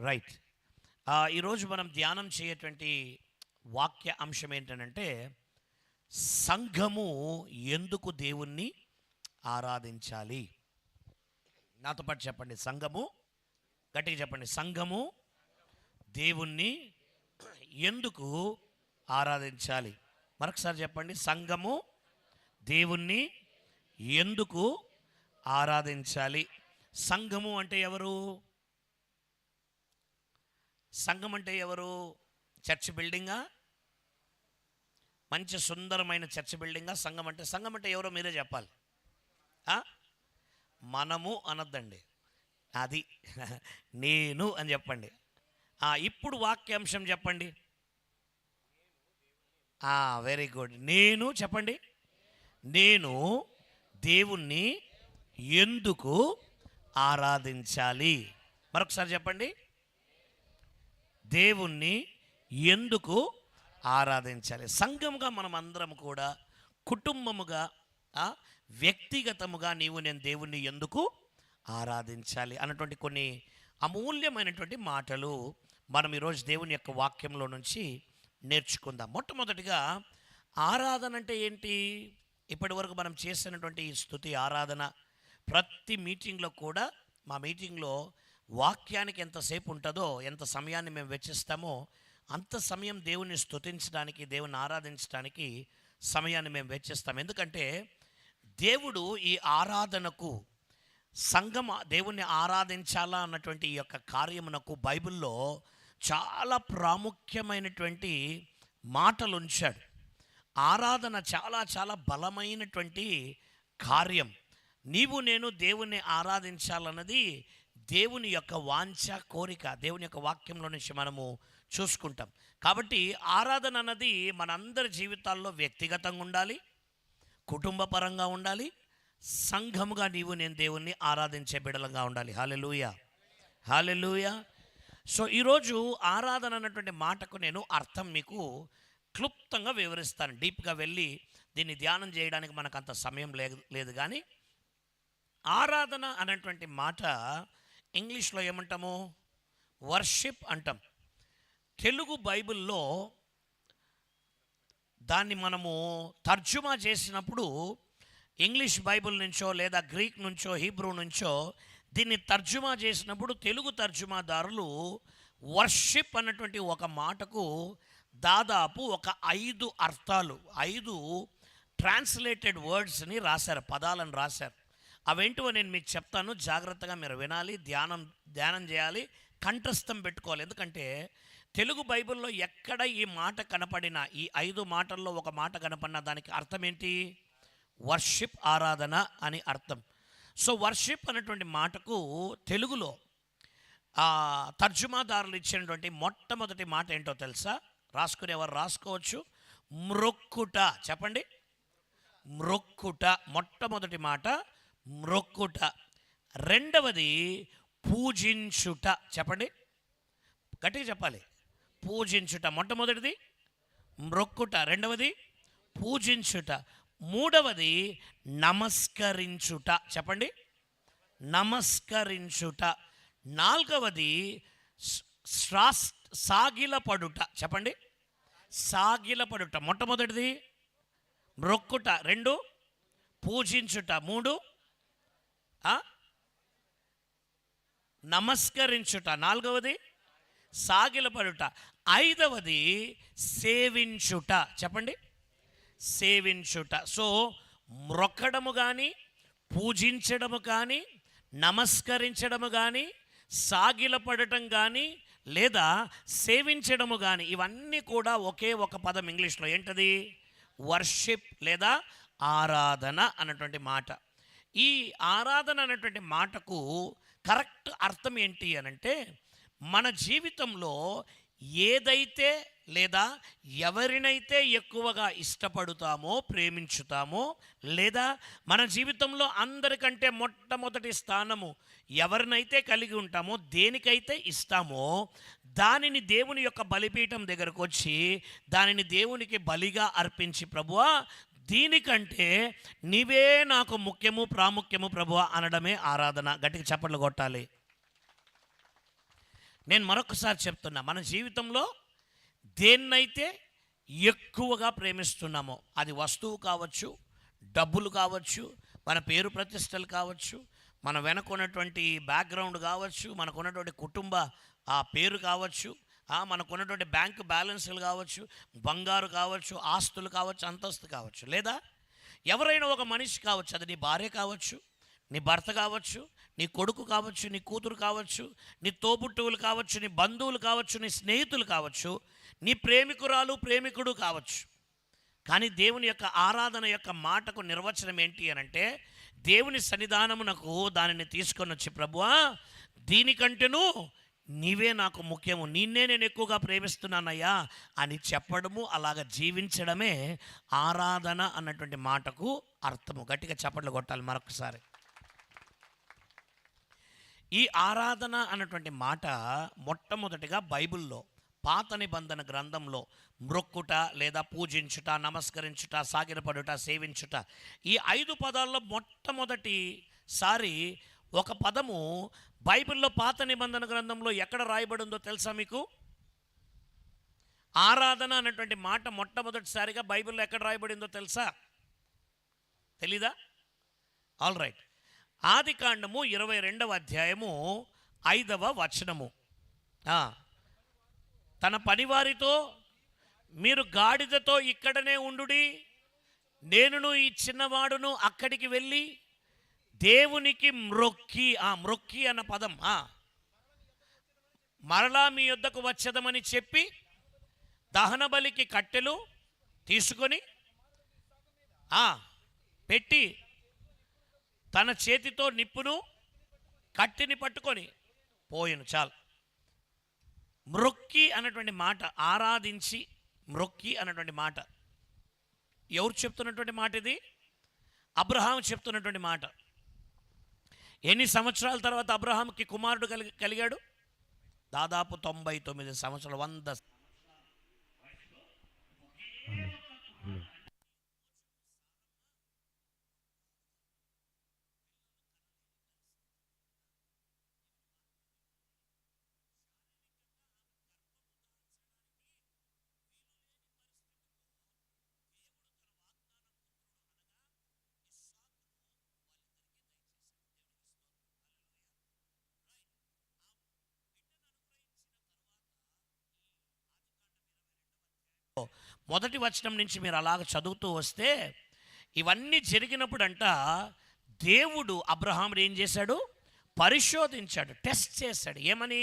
Right. ఈరోజు మనం ధ్యానం చేయటువంటి వాక్య అంశం ఏంటంటే సంఘము ఎందుకు దేవుణ్ణి ఆరాధించాలి. నాతో పాటు చెప్పండి, సంఘము. గట్టిగా చెప్పండి, సంఘము దేవుణ్ణి ఎందుకు ఆరాధించాలి. మరొకసారి చెప్పండి, సంఘము దేవుణ్ణి ఎందుకు ఆరాధించాలి. సంఘము అంటే ఎవరు? సంఘం అంటే ఎవరు? చర్చ్ బిల్డింగా? మంచి సుందరమైన చర్చ్ బిల్డింగా సంఘం అంటే ఎవరో మీరే చెప్పాలి. మనము అనొద్దండి, అది నేను అని చెప్పండి. ఇప్పుడు వాక్యాంశం చెప్పండి. Very good. నేను చెప్పండి, నేను దేవుణ్ణి ఎందుకు ఆరాధించాలి. మరొకసారి చెప్పండి, దేవుణ్ణి ఎందుకు ఆరాధించాలి. సంఘముగా మనం అందరం కూడా కుటుంబముగా వ్యక్తిగతముగా నేను దేవుణ్ణి ఎందుకు ఆరాధించాలి అన్నటువంటి కొన్ని అమూల్యమైనటువంటి మాటలు మనం ఈరోజు దేవుని యొక్క వాక్యంలో నుంచి నేర్చుకుందాం. మొట్టమొదటిగా ఆరాధన అంటే ఏంటి? ఇప్పటి వరకు మనం చేసినటువంటి ఈ స్తుతి ఆరాధన ప్రతి మీటింగ్లో కూడా, మా మీటింగ్లో వాక్యానికి ఎంతసేపు ఉంటుందో, ఎంత సమయాన్ని మేము వెచ్చిస్తామో అంత సమయం దేవుని స్తుతించడానికి, దేవుని ఆరాధించడానికి సమయాన్ని మేము వెచ్చిస్తాం. ఎందుకంటే దేవుడు ఈ ఆరాధనకు, సంఘం దేవుణ్ణి ఆరాధించాలా అన్నటువంటి ఈ యొక్క కార్యమునకు బైబిల్లో చాలా ప్రాముఖ్యమైనటువంటి మాటలు ఉంచాడు. ఆరాధన చాలా చాలా బలమైనటువంటి కార్యం. నేను దేవుణ్ణి ఆరాధించాలన్నది దేవుని యొక్క వాంఛ, కోరిక దేవుని యొక్క వాక్యంలో నుంచి మనము చూసుకుంటాం. కాబట్టి ఆరాధన అన్నది మనందరి జీవితాల్లో వ్యక్తిగతంగా ఉండాలి, కుటుంబ పరంగా ఉండాలి, సంఘముగా నేను దేవుణ్ణి ఆరాధించే బిడలంగా ఉండాలి. హల్లెలూయా, హల్లెలూయా. సో ఈరోజు ఆరాధన అన్నటువంటి మాటకు నేను అర్థం మీకు క్లుప్తంగా వివరిస్తాను. డీప్గా వెళ్ళి దీన్ని ధ్యానం చేయడానికి మనకు అంత సమయం లేదు. కానీ ఆరాధన అనేటువంటి మాట ఇంగ్లీష్లో ఏమంటాము? వర్షిప్ అంటాం. తెలుగు బైబిల్లో దాన్ని మనము తర్జుమా చేసినప్పుడు ఇంగ్లీష్ బైబిల్ నుంచో లేదా గ్రీక్ నుంచో హీబ్రూ నుంచో దీన్ని తర్జుమా చేసినప్పుడు తెలుగు తర్జుమాదారులు వర్షిప్ అన్నటువంటి ఒక మాటకు దాదాపు ఒక 5 అర్థాలు, 5 ట్రాన్స్లేటెడ్ వర్డ్స్ని రాశారు, పదాలను రాశారు. అవేంటివో నేను మీకు చెప్తాను, జాగ్రత్తగా మీరు వినాలి, ధ్యానం చేయాలి, కంఠస్థం పెట్టుకోవాలి. ఎందుకంటే తెలుగు బైబిల్లో ఎక్కడ ఈ మాట కనపడినా, ఈ 5 మాటల్లో ఒక మాట కనపడినా దానికి అర్థం ఏంటి? వర్షిప్, ఆరాధన అని అర్థం. సో వర్షిప్ అనేటువంటి మాటకు తెలుగులో తర్జుమాదారులు ఇచ్చినటువంటి మొట్టమొదటి మాట ఏంటో తెలుసా? రాసుకునేవారు రాసుకోవచ్చు. మ్రొక్కుట. చెప్పండి, మ్రొక్కుట. మొట్టమొదటి మాట మ్రొక్కుట. రెండవది పూజించుట. చెప్పండి, గట్టిగా చెప్పాలి. పూజించుట. మొట్టమొదటిది మ్రొక్కుట, రెండవది పూజించుట, మూడవది నమస్కరించుట. చెప్పండి, నమస్కరించుట. నాలుగవది సాగిలపడుట. చెప్పండి, సాగిలపడుట. మొట్టమొదటిది మ్రొక్కుట, 2 పూజించుట, 3 నమస్కరించుట, 4వది సాగిలపడుట, 5వది సేవించుట. చెప్పండి, సేవించుట. సో మ్రొక్కడము కానీ, పూజించడము కానీ, నమస్కరించడము కానీ, సాగిలపడటం కానీ, లేదా సేవించడము కానీ, ఇవన్నీ కూడా ఒకే ఒక పదం ఇంగ్లీష్లో. ఏంటది? వర్షిప్ లేదా ఆరాధన అన్నటువంటి మాట. ఈ ఆరాధన అనేటువంటి మాటకు కరెక్ట్ అర్థం ఏంటి అనంటే, మన జీవితంలో ఏదైతే లేదా ఎవరినైతే ఎక్కువగా ఇష్టపడుతామో, ప్రేమించుతామో, లేదా మన జీవితంలో అందరికంటే మొట్టమొదటి స్థానము ఎవరినైతే కలిగి ఉంటామో, దేనికైతే ఇస్తామో దానిని దేవుని యొక్క బలిపీఠం దగ్గరకు వచ్చి దానిని దేవునికి బలిగా అర్పించి, ప్రభువా దీనికంటే నీవే నాకు ముఖ్యము, ప్రాముఖ్యము ప్రభువా అనడమే ఆరాధన. గట్టిగా చప్పట్లు కొట్టాలి. నేను మరొకసారి చెప్తున్నా, మన జీవితంలో దేన్నైతే ఎక్కువగా ప్రేమిస్తున్నామో, అది వస్తువు కావచ్చు, డబ్బులు కావచ్చు, మన పేరు ప్రతిష్టలు కావచ్చు, మన వెనకున్నటువంటి బ్యాక్గ్రౌండ్ కావచ్చు, మనకున్నటువంటి కుటుంబ ఆ పేరు కావచ్చు, మనకున్నటువంటి బ్యాంకు బ్యాలెన్స్లు కావచ్చు, బంగారు కావచ్చు, ఆస్తులు కావచ్చు, అంతస్తు కావచ్చు, లేదా ఎవరైనా ఒక మనిషి కావచ్చు, అది నీ భార్య కావచ్చు, నీ భర్త కావచ్చు, నీ కొడుకు కావచ్చు, నీ కూతురు కావచ్చు, నీ తోబుట్టువులు కావచ్చు, నీ బంధువులు కావచ్చు, నీ స్నేహితులు కావచ్చు, నీ ప్రేమికురాలు ప్రేమికుడు కావచ్చు. కానీ దేవుని యొక్క ఆరాధన యొక్క మాటకు నిర్వచనం ఏంటి అని అంటే, దేవుని సన్నిధానమునకు దానిని తీసుకొని వచ్చి, ప్రభువా దీనికంటేను నీవే నాకు ముఖ్యము, నిన్నే నేను ఎక్కువగా ప్రేమిస్తున్నానయ్యా అని చెప్పడము, అలాగ జీవించడమే ఆరాధన అన్నటువంటి మాటకు అర్థము. గట్టిగా చప్పట్లు కొట్టాలి మరొకసారి. ఈ ఆరాధన అన్నటువంటి మాట మొట్టమొదటిగా బైబిల్లో పాత నిబంధన గ్రంథంలో మ్రొక్కుట లేదా పూజించుట, నమస్కరించుట, సాగిలపడుట, సేవించుట, ఈ 5 పదాల్లో మొట్టమొదటిసారి ఒక పదము బైబిల్లో పాత నిబంధన గ్రంథంలో ఎక్కడ రాయబడి ఉందో తెలుసా మీకు? ఆరాధన అన్నటువంటి మాట మొట్టమొదటిసారిగా బైబిల్లో ఎక్కడ రాయబడిందో తెలుసా? తెలీదా? All right. ఆదికాండము 22వ అధ్యాయము 5వ వచనము. తన పనివారితో, మీరు గాడిదతో ఇక్కడనే ఉండుడి, నేనును ఈ చిన్నవాడును అక్కడికి వెళ్ళి దేవునికి మ్రొక్కి, మ్రొక్కి అన్న పదం మరలా మీ యొద్దకు వచ్చేదమని చెప్పి దహన బలికి కట్టెలు తీసుకొని పెట్టి తన చేతితో నిప్పును కట్టెని పట్టుకొని పోయెను. చాలు. మ్రొక్కి అన్నటువంటి మాట, ఆరాధించి మ్రొక్కి అన్నటువంటి మాట ఎవరు చెప్తున్నటువంటి మాట? ఇది అబ్రహాం చెప్తున్నటువంటి మాట. ఎన్ని సంవత్సరాల తర్వాత అబ్రహాంకి కుమారుడు కలిగాడు? దాదాపు 99 సంవత్సరాలు, 100. మొదటి వచనం నుంచి మీరు అలాగ చదువుతూ వస్తే, ఇవన్నీ జరిగినప్పుడంట దేవుడు అబ్రహాముని ఏం చేశాడు? పరిశోధించాడు, టెస్ట్ చేశాడు. ఏమని?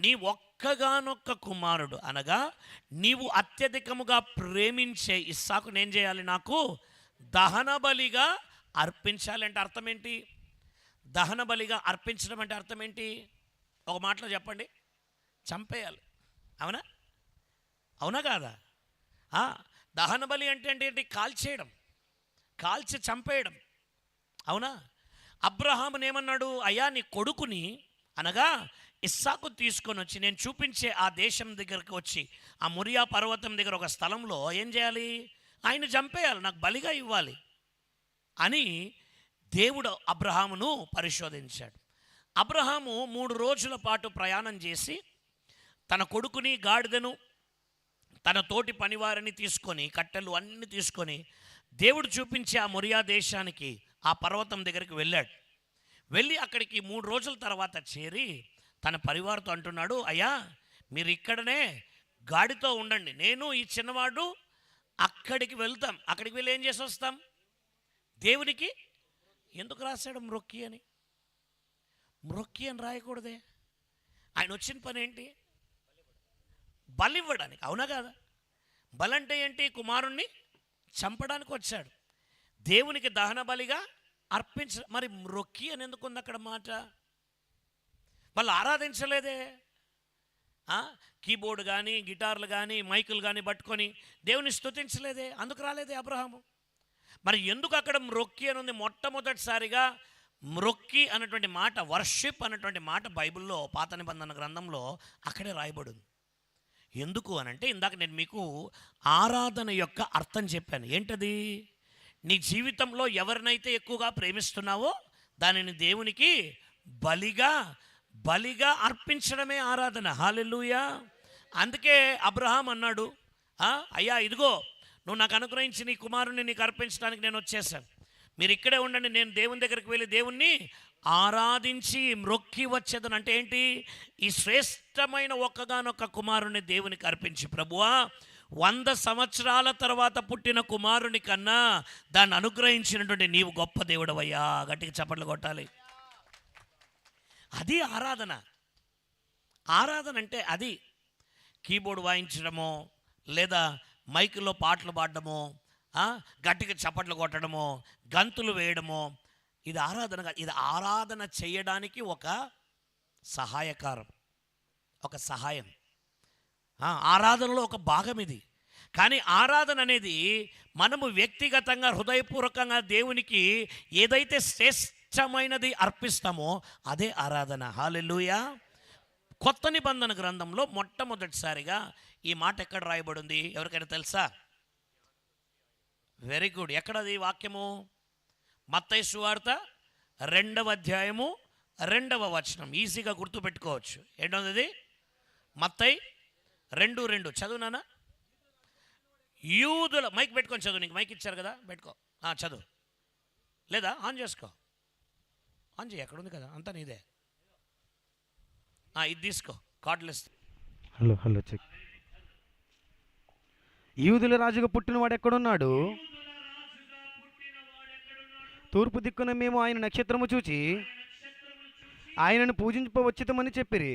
నీ ఒక్కగానొక్క కుమారుడు అనగా నీవు అత్యధికముగా ప్రేమించే ఇస్సాకును ఏం చేయాలి? నాకు దహన బలిగా అర్పించాలి. అంటే అర్థం ఏంటి? దహన బలిగా అర్పించడం అంటే అర్థం ఏంటి? ఒక మాటలో చెప్పండి. చంపేయాలి. అవునా? అవునా కాదా? దహన బలి అంటే ఏంటి? కాల్చేయడం, కాల్చి చంపేయడం. అవునా? అబ్రహాముని ఏమన్నాడు? అయ్యా నీ కొడుకుని అనగా ఇస్సాకు తీసుకొని వచ్చి నేను చూపించే ఆ దేశం దగ్గరకు వచ్చి, ఆ మొరియా పర్వతం దగ్గర ఒక స్థలంలో ఏం చేయాలి? ఆయన చంపేయాలి, నాకు బలిగా ఇవ్వాలి అని దేవుడు అబ్రహామును పరిశోధించాడు. అబ్రహాము 3 రోజుల పాటు ప్రయాణం చేసి తన కొడుకుని, గాడిదను, తన తోటి పనివారిని తీసుకొని, కట్టెలు అన్నీ తీసుకొని దేవుడు చూపించే ఆ మొరియా దేశానికి, ఆ పర్వతం దగ్గరికి వెళ్ళాడు. వెళ్ళి అక్కడికి 3 రోజుల తర్వాత చేరి తన పరివారితో అంటున్నాడు, అయ్యా మీరు ఇక్కడనే గాడితో ఉండండి, నేను ఈ చిన్నవాడు అక్కడికి వెళ్తాం. అక్కడికి వెళ్ళి ఏం చేసి వస్తాం? దేవునికి ఎందుకు రాశాడు మ్రొక్కి అని? మ్రొక్కి అని రాయకూడదే. ఆయన వచ్చిన పని ఏంటి? బలి ఇవ్వడానికి. అవునా కాదా? బలి అంటే ఏంటి? కుమారుణ్ణి చంపడానికి వచ్చాడు, దేవునికి దహన బలిగా అర్పించ. మరి మ్రొక్కి అని ఎందుకు ఉంది అక్కడ మాట? వాళ్ళు ఆరాధించలేదే. కీబోర్డు కానీ, గిటార్లు కానీ, మైకులు కానీ పట్టుకొని దేవుని స్తుతించలేదే. అందుకు రాలేదే అబ్రహాము. మరి ఎందుకు అక్కడ మ్రొక్కి అని ఉంది? మొట్టమొదటిసారిగా మ్రొక్కి అన్నటువంటి మాట, వర్షిప్ అన్నటువంటి మాట బైబిల్లో పాత నిబంధన గ్రంథంలో అక్కడే రాయబడింది. ఎందుకు అనంటే, ఇందాక నేను మీకు ఆరాధన యొక్క అర్థం చెప్పాను. ఏంటది? నీ జీవితంలో ఎవరినైతే ఎక్కువగా ప్రేమిస్తున్నావో దానిని దేవునికి బలిగా బలిగా అర్పించడమే ఆరాధన. హల్లెలూయా. అందుకే అబ్రహాం అన్నాడు, అయ్యా ఇదిగో నువ్వు నాకు అనుగ్రహించి నీ కుమారుణ్ణి నీకు అర్పించడానికి నేను వచ్చేసాను, మీరు ఇక్కడే ఉండండి, నేను దేవుని దగ్గరికి వెళ్ళి దేవుణ్ణి ఆరాధించి మ్రొక్కి వచ్చేదని. అంటే ఏంటి? ఈ శ్రేష్టమైన ఒక్కగానొక్క కుమారుణ్ణి దేవునికి అర్పించి, ప్రభువా 100 సంవత్సరాల తర్వాత పుట్టిన కుమారుని కన్నా దాన్ని అనుగ్రహించినటువంటి నీవు గొప్ప దేవుడవయ్యా. గట్టిగా చప్పట్లు కొట్టాలి. అది ఆరాధన. ఆరాధన అంటే అది కీబోర్డ్ వాయించడమో, లేదా మైకులో పాటలు పాడడమో, గట్టిగా చప్పట్లు కొట్టడమో, గంతులు వేయడమో, ఇది ఆరాధన. ఇది ఆరాధన చేయడానికి ఒక సహాయకారం, ఒక సహాయం. ఆరాధనలో ఒక భాగం ఇది. కానీ ఆరాధన అనేది మనము వ్యక్తిగతంగా హృదయపూర్వకంగా దేవునికి ఏదైతే శ్రేష్టమైనది అర్పిస్తామో అదే ఆరాధన. హల్లెలూయా. కొత్త నిబంధన గ్రంథంలో మొట్టమొదటిసారిగా ఈ మాట ఎక్కడ రాయబడింది? ఎవరికైనా తెలుసా? Very good. ఎక్కడది వాక్యము? మత్తయి సువార్త 2వ అధ్యాయము 2వ వచనం. ఈజీగా గుర్తుపెట్టుకోవచ్చు. ఏంటది? మత్తయి 2:2 చదువునానా? యూదుల, మైక్ పెట్టుకొని చదువు. నీకు మైక్ ఇచ్చారు కదా, పెట్టుకో, చదువు. లేదా ఆన్ చేసుకో, ఆన్ చేయి, ఎక్కడ ఉంది కదా, అంతా నీదే. ఇది తీసుకో, కార్డులెస్. Hello check. యూదుల రాజుగా పుట్టినవాడు ఎక్కడున్నాడు? తూర్పు దిక్కున మేము ఆయన నక్షత్రము చూచి ఆయనను పూజింపవచ్చితమని చెప్పిరి.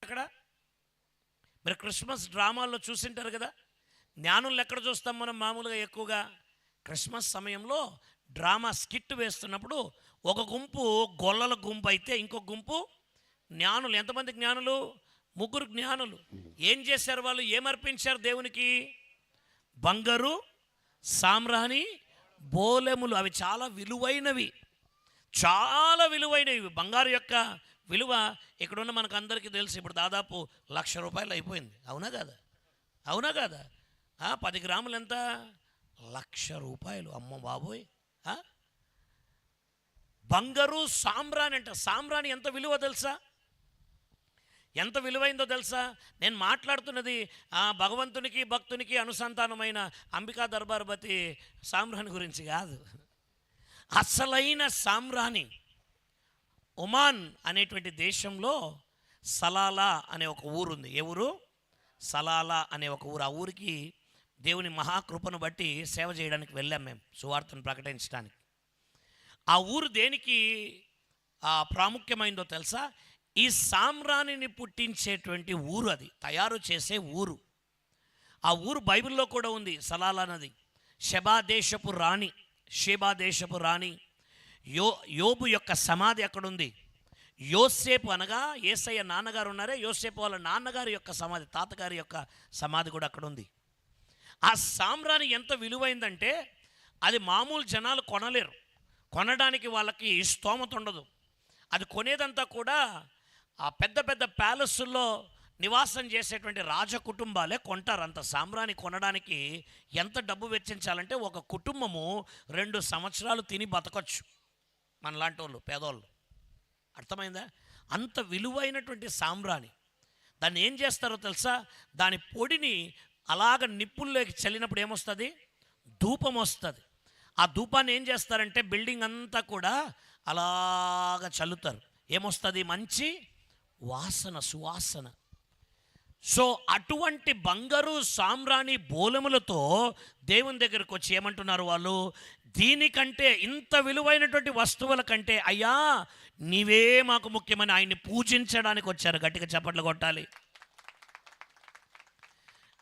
అక్కడ మీరు క్రిస్మస్ డ్రామాల్లో చూసింటారు కదా, జ్ఞానులు ఎక్కడ చూస్తాం మనం మామూలుగా? ఎక్కువగా క్రిస్మస్ సమయంలో డ్రామా స్కిట్ వేస్తున్నప్పుడు ఒక గుంపు గొల్లల గుంపు అయితే ఇంకొక గుంపు జ్ఞానులు. ఎంతమంది జ్ఞానులు? 3 జ్ఞానులు. ఏం చేశారు వాళ్ళు? ఏమర్పించారు దేవునికి? బంగారు, సామ్రాణి, బోలెములు. అవి చాలా విలువైనవి, చాలా విలువైనవి. బంగారు యొక్క విలువ ఇక్కడున్న మనకు అందరికీ తెలుసు. ఇప్పుడు దాదాపు ₹1,00,000 అయిపోయింది. అవునా కాదా? అవునా కాదా? 10 గ్రాములు ఎంత? ₹1,00,000. అమ్మ బాబోయ్. బంగారు సామ్రాణి అంట. సామ్రాణి ఎంత విలువ తెలుసా? ఎంత విలువైందో తెలుసా? నేను మాట్లాడుతున్నది భగవంతునికి భక్తునికి అనుసంధానమైన అంబికా దర్బార్బతి సామ్రాణి గురించి కాదు. అసలైన సామ్రాణి ఒమాన్ అనేటువంటి దేశంలో సలాలా అనే ఒక ఊరు ఉంది. ఏ ఊరు? సలాలా అనే ఒక ఊరు. ఆ ఊరికి దేవుని మహాకృపను బట్టి సేవ చేయడానికి వెళ్ళాం మేము, సువార్తను ప్రకటించడానికి. ఆ ఊరు దేనికి ప్రాముఖ్యమైందో తెలుసా? ఈ సామ్రాణిని పుట్టించేటువంటి ఊరు, అది తయారు చేసే ఊరు. ఆ ఊరు బైబిల్లో కూడా ఉంది, సలాలా నది. షెబా దేశపు రాణి యోబు యొక్క సమాధి అక్కడుంది. యోసేపు అనగా యేసయ్య నాన్నగారు ఉన్నారే, యోసేపు వాళ్ళ నాన్నగారి యొక్క సమాధి, తాతగారి యొక్క సమాధి కూడా అక్కడ ఉంది. ఆ సామ్రాణి ఎంత విలువైందంటే అది మామూలు జనాలు కొనలేరు, కొనడానికి వాళ్ళకి స్తోమత ఉండదు. అది కొనేదంతా కూడా ఆ పెద్ద పెద్ద ప్యాలెస్ల్లో నివాసం చేసేటువంటి రాజ కుటుంబాలే కొంటారు. అంత సామ్రాణి కొనడానికి ఎంత డబ్బు వెచ్చించాలంటే ఒక కుటుంబము 2 సంవత్సరాలు తిని బతకొచ్చు, మనలాంటి వాళ్ళు, పేదోళ్ళు. అర్థమైందా? అంత విలువైనటువంటి సామ్రాణి. దాన్ని ఏం చేస్తారో తెలుసా? దాని పొడిని అలాగ నిప్పుల్లోకి చల్లినప్పుడు ఏమొస్తుంది? ధూపం వస్తుంది. ఆ ధూపాన్ని ఏం చేస్తారంటే బిల్డింగ్ అంతా కూడా అలాగ చల్లుతారు. ఏమొస్తుంది? మంచి వాసన, సువాసన. సో అటువంటి బంగారు సామ్రాణి బోలములతో దేవుని దగ్గరకు వచ్చి ఏమంటున్నారు వాళ్ళు? దీనికంటే, ఇంత విలువైనటువంటి వస్తువుల కంటే అయ్యా నీవే మాకు ముఖ్యమని ఆయన్ని పూజించడానికి వచ్చారు. గట్టిగా చప్పట్లు కొట్టాలి.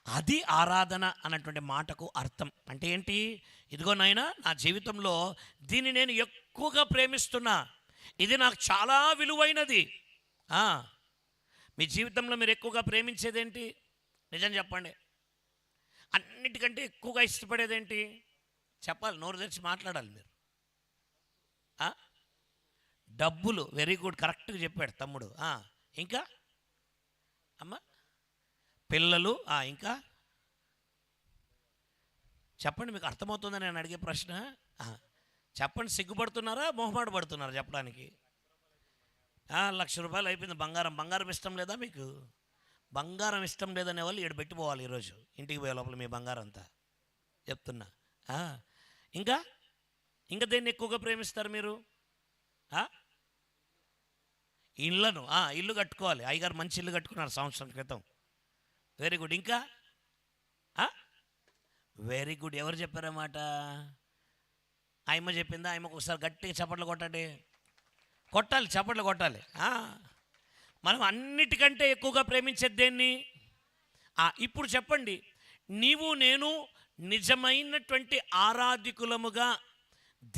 అది ఆరాధన అన్నటువంటి మాటకు అర్థం. అంటే ఏంటి? ఇదిగో నాయనా, నా జీవితంలో దీన్ని నేను ఎక్కువగా ప్రేమిస్తున్నా, ఇది నాకు చాలా విలువైనది. మీ జీవితంలో మీరు ఎక్కువగా ప్రేమించేదేంటి? నిజం చెప్పండి. అన్నిటికంటే ఎక్కువగా ఇష్టపడేదేంటి? చెప్పాలి, నోరు తెరిచి మాట్లాడాలి మీరు. డబ్బులు, వెరీ గుడ్, కరెక్ట్గా చెప్పాడు తమ్ముడు. ఇంకా అమ్మ, పిల్లలు, ఇంకా చెప్పండి. మీకు అర్థమవుతుందని నేను అడిగే ప్రశ్న. చెప్పండి, సిగ్గుపడుతున్నారా మొహమాట పడుతున్నారా చెప్పడానికి? 1,00,000 రూపాయలు అయిపోయింది. బంగారం ఇష్టం లేదా మీకు? బంగారం ఇష్టం లేదనే వాళ్ళు ఈడ పెట్టిపోవాలి ఈరోజు, ఇంటికి పోయే లోపల మీ బంగారం అంతా చెప్తున్నా. ఇంకా ఇంకా దేన్ని ఎక్కువగా ప్రేమిస్తారు మీరు? ఇళ్ళను, ఇల్లు కట్టుకోవాలి. అయ్యగారు మంచి ఇల్లు కట్టుకున్నారు సంవత్సరం క్రితం. Very good. ఇంకా వెరీ గుడ్. ఎవరు చెప్పారన్నమాట? ఆయమ్మ చెప్పిందా? ఆయమ్మకు ఒకసారి గట్టిగా చప్పట్లు కొట్టాలి, చప్పట్లు కొట్టాలి. మనం అన్నిటికంటే ఎక్కువగా ప్రేమించేది దేన్ని? ఇప్పుడు చెప్పండి, నీవు నేను నిజమైనటువంటి ఆరాధికులముగా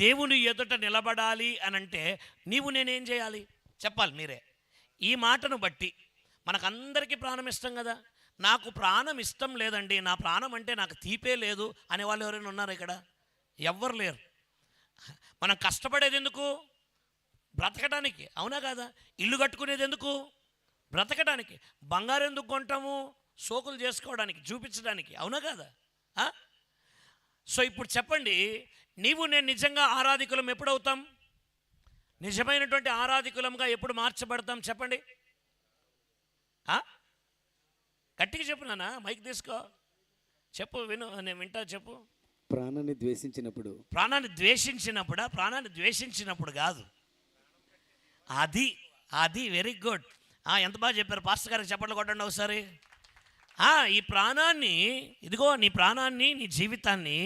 దేవుని ఎదుట నిలబడాలి అని అంటే నీవు నేనేం చేయాలి చెప్పాలి మీరే. ఈ మాటను బట్టి మనకందరికీ ప్రాణం ఇష్టం కదా. నాకు ప్రాణం ఇష్టం లేదండి, నా ప్రాణం అంటే నాకు తీపే లేదు అనేవాళ్ళు ఎవరైనా ఉన్నారు ఇక్కడ? ఎవ్వరు లేరు. మనం కష్టపడేది ఎందుకు? బ్రతకడానికి, అవునా కాదా? ఇల్లు కట్టుకునేది ఎందుకు? బ్రతకడానికి. బంగారం ఎందుకు కొంటాము? సోకులు చేసుకోవడానికి, చూపించడానికి, అవునా కాదా? సో ఇప్పుడు చెప్పండి, నీవు నేను నిజంగా ఆరాధికులం ఎప్పుడవుతాం? నిజమైనటువంటి ఆరాధికులంగా ఎప్పుడు మార్చబడతాం చెప్పండి? గట్టిగా చెప్పు నాన్న, మైక్ తీసుకో, చెప్పు, విను, నేను వింటా, చెప్పు. ప్రాణాన్ని ద్వేషించినప్పుడు. ప్రాణాన్ని ద్వేషించినప్పుడా? ప్రాణాన్ని ద్వేషించినప్పుడు కాదు. అది వెరీ గుడ్. ఎంత బాగా చెప్పారు. పాస్టర్ గారికి చప్పట్లు కొట్టండి ఒకసారి. ఈ ప్రాణాన్ని, ఇదిగో నీ ప్రాణాన్ని, నీ జీవితాన్ని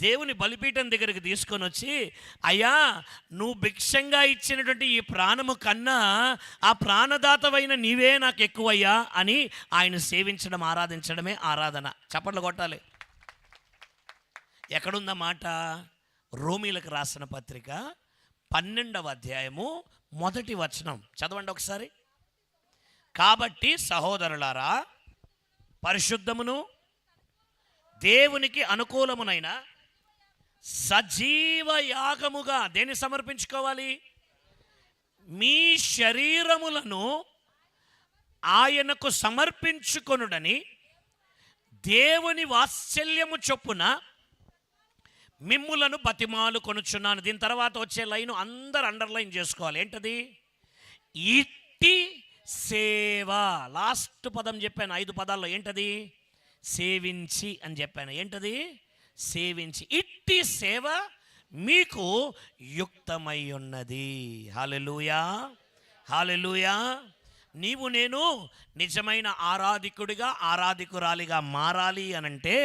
దేవుని బలిపీఠం దగ్గరికి తీసుకొని వచ్చి, అయ్యా నువ్వు భిక్షంగా ఇచ్చినటువంటి ఈ ప్రాణము కన్నా ఆ ప్రాణదాతవైన నీవే నాకు ఎక్కువయ్యా అని ఆయన సేవించడం, ఆరాధించడమే ఆరాధన. చప్పట్లు కొట్టాలి. ఎక్కడుందన్నమాట? రోమీలకు రాసిన పత్రిక 12వ అధ్యాయము 1వ వచనం చదవండి ఒకసారి. కాబట్టి సహోదరులారా, పరిశుద్ధమును దేవునికి అనుకూలమునైన సజీవ యాగముగా దేన్ని సమర్పించుకోవాలి? మీ శరీరములను ఆయనకు సమర్పించుకొనుడని దేవుని వాత్సల్యము చొప్పున మిమ్ములను బతిమాలు కొనుచున్నాను. దీని తర్వాత వచ్చే లైను అందరు అండర్లైన్ చేసుకోవాలి. ఏంటది? ఇట్టి సేవ. లాస్ట్ పదం చెప్పాను 5 పదాల్లో. ఏంటది? సేవించి అని చెప్పాను. ఏంటది? సేవించి. ఇట్టి సేవ మీకు యుక్తమై ఉన్నది. హల్లెలూయా, హల్లెలూయా. నీవు నేను నిజమైన ఆరాధికుడిగా, ఆరాధికురాలిగా మారాలి అనంటే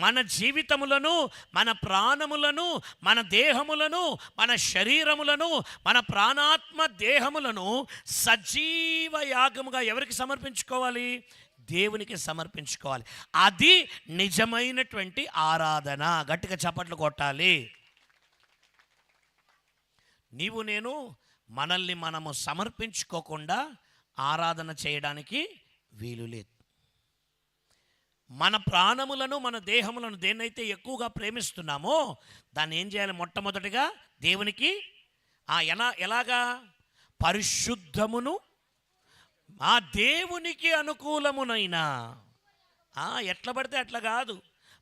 మన జీవితములను, మన ప్రాణములను, మన దేహములను, మన శరీరములను, మన ప్రాణాత్మ దేహములను సజీవ యాగముగా ఎవరికి సమర్పించుకోవాలి? దేవునికి సమర్పించుకోవాలి. అది నిజమైనటువంటి ఆరాధన. గట్టిగా చప్పట్లు కొట్టాలి. నీవు నేను మనల్ని మనము సమర్పించుకోకుండా ఆరాధన చేయడానికి వీలు లేదు. మన ప్రాణములను, మన దేహములను దేన్నైతే ఎక్కువగా ప్రేమిస్తున్నామో దాన్ని ఏం చేయాలి? మొట్టమొదటిగా దేవునికి ఎలాగా? పరిశుద్ధమును ఆ దేవునికి అనుకూలమునైనా, ఎట్లా పడితే అట్లా కాదు,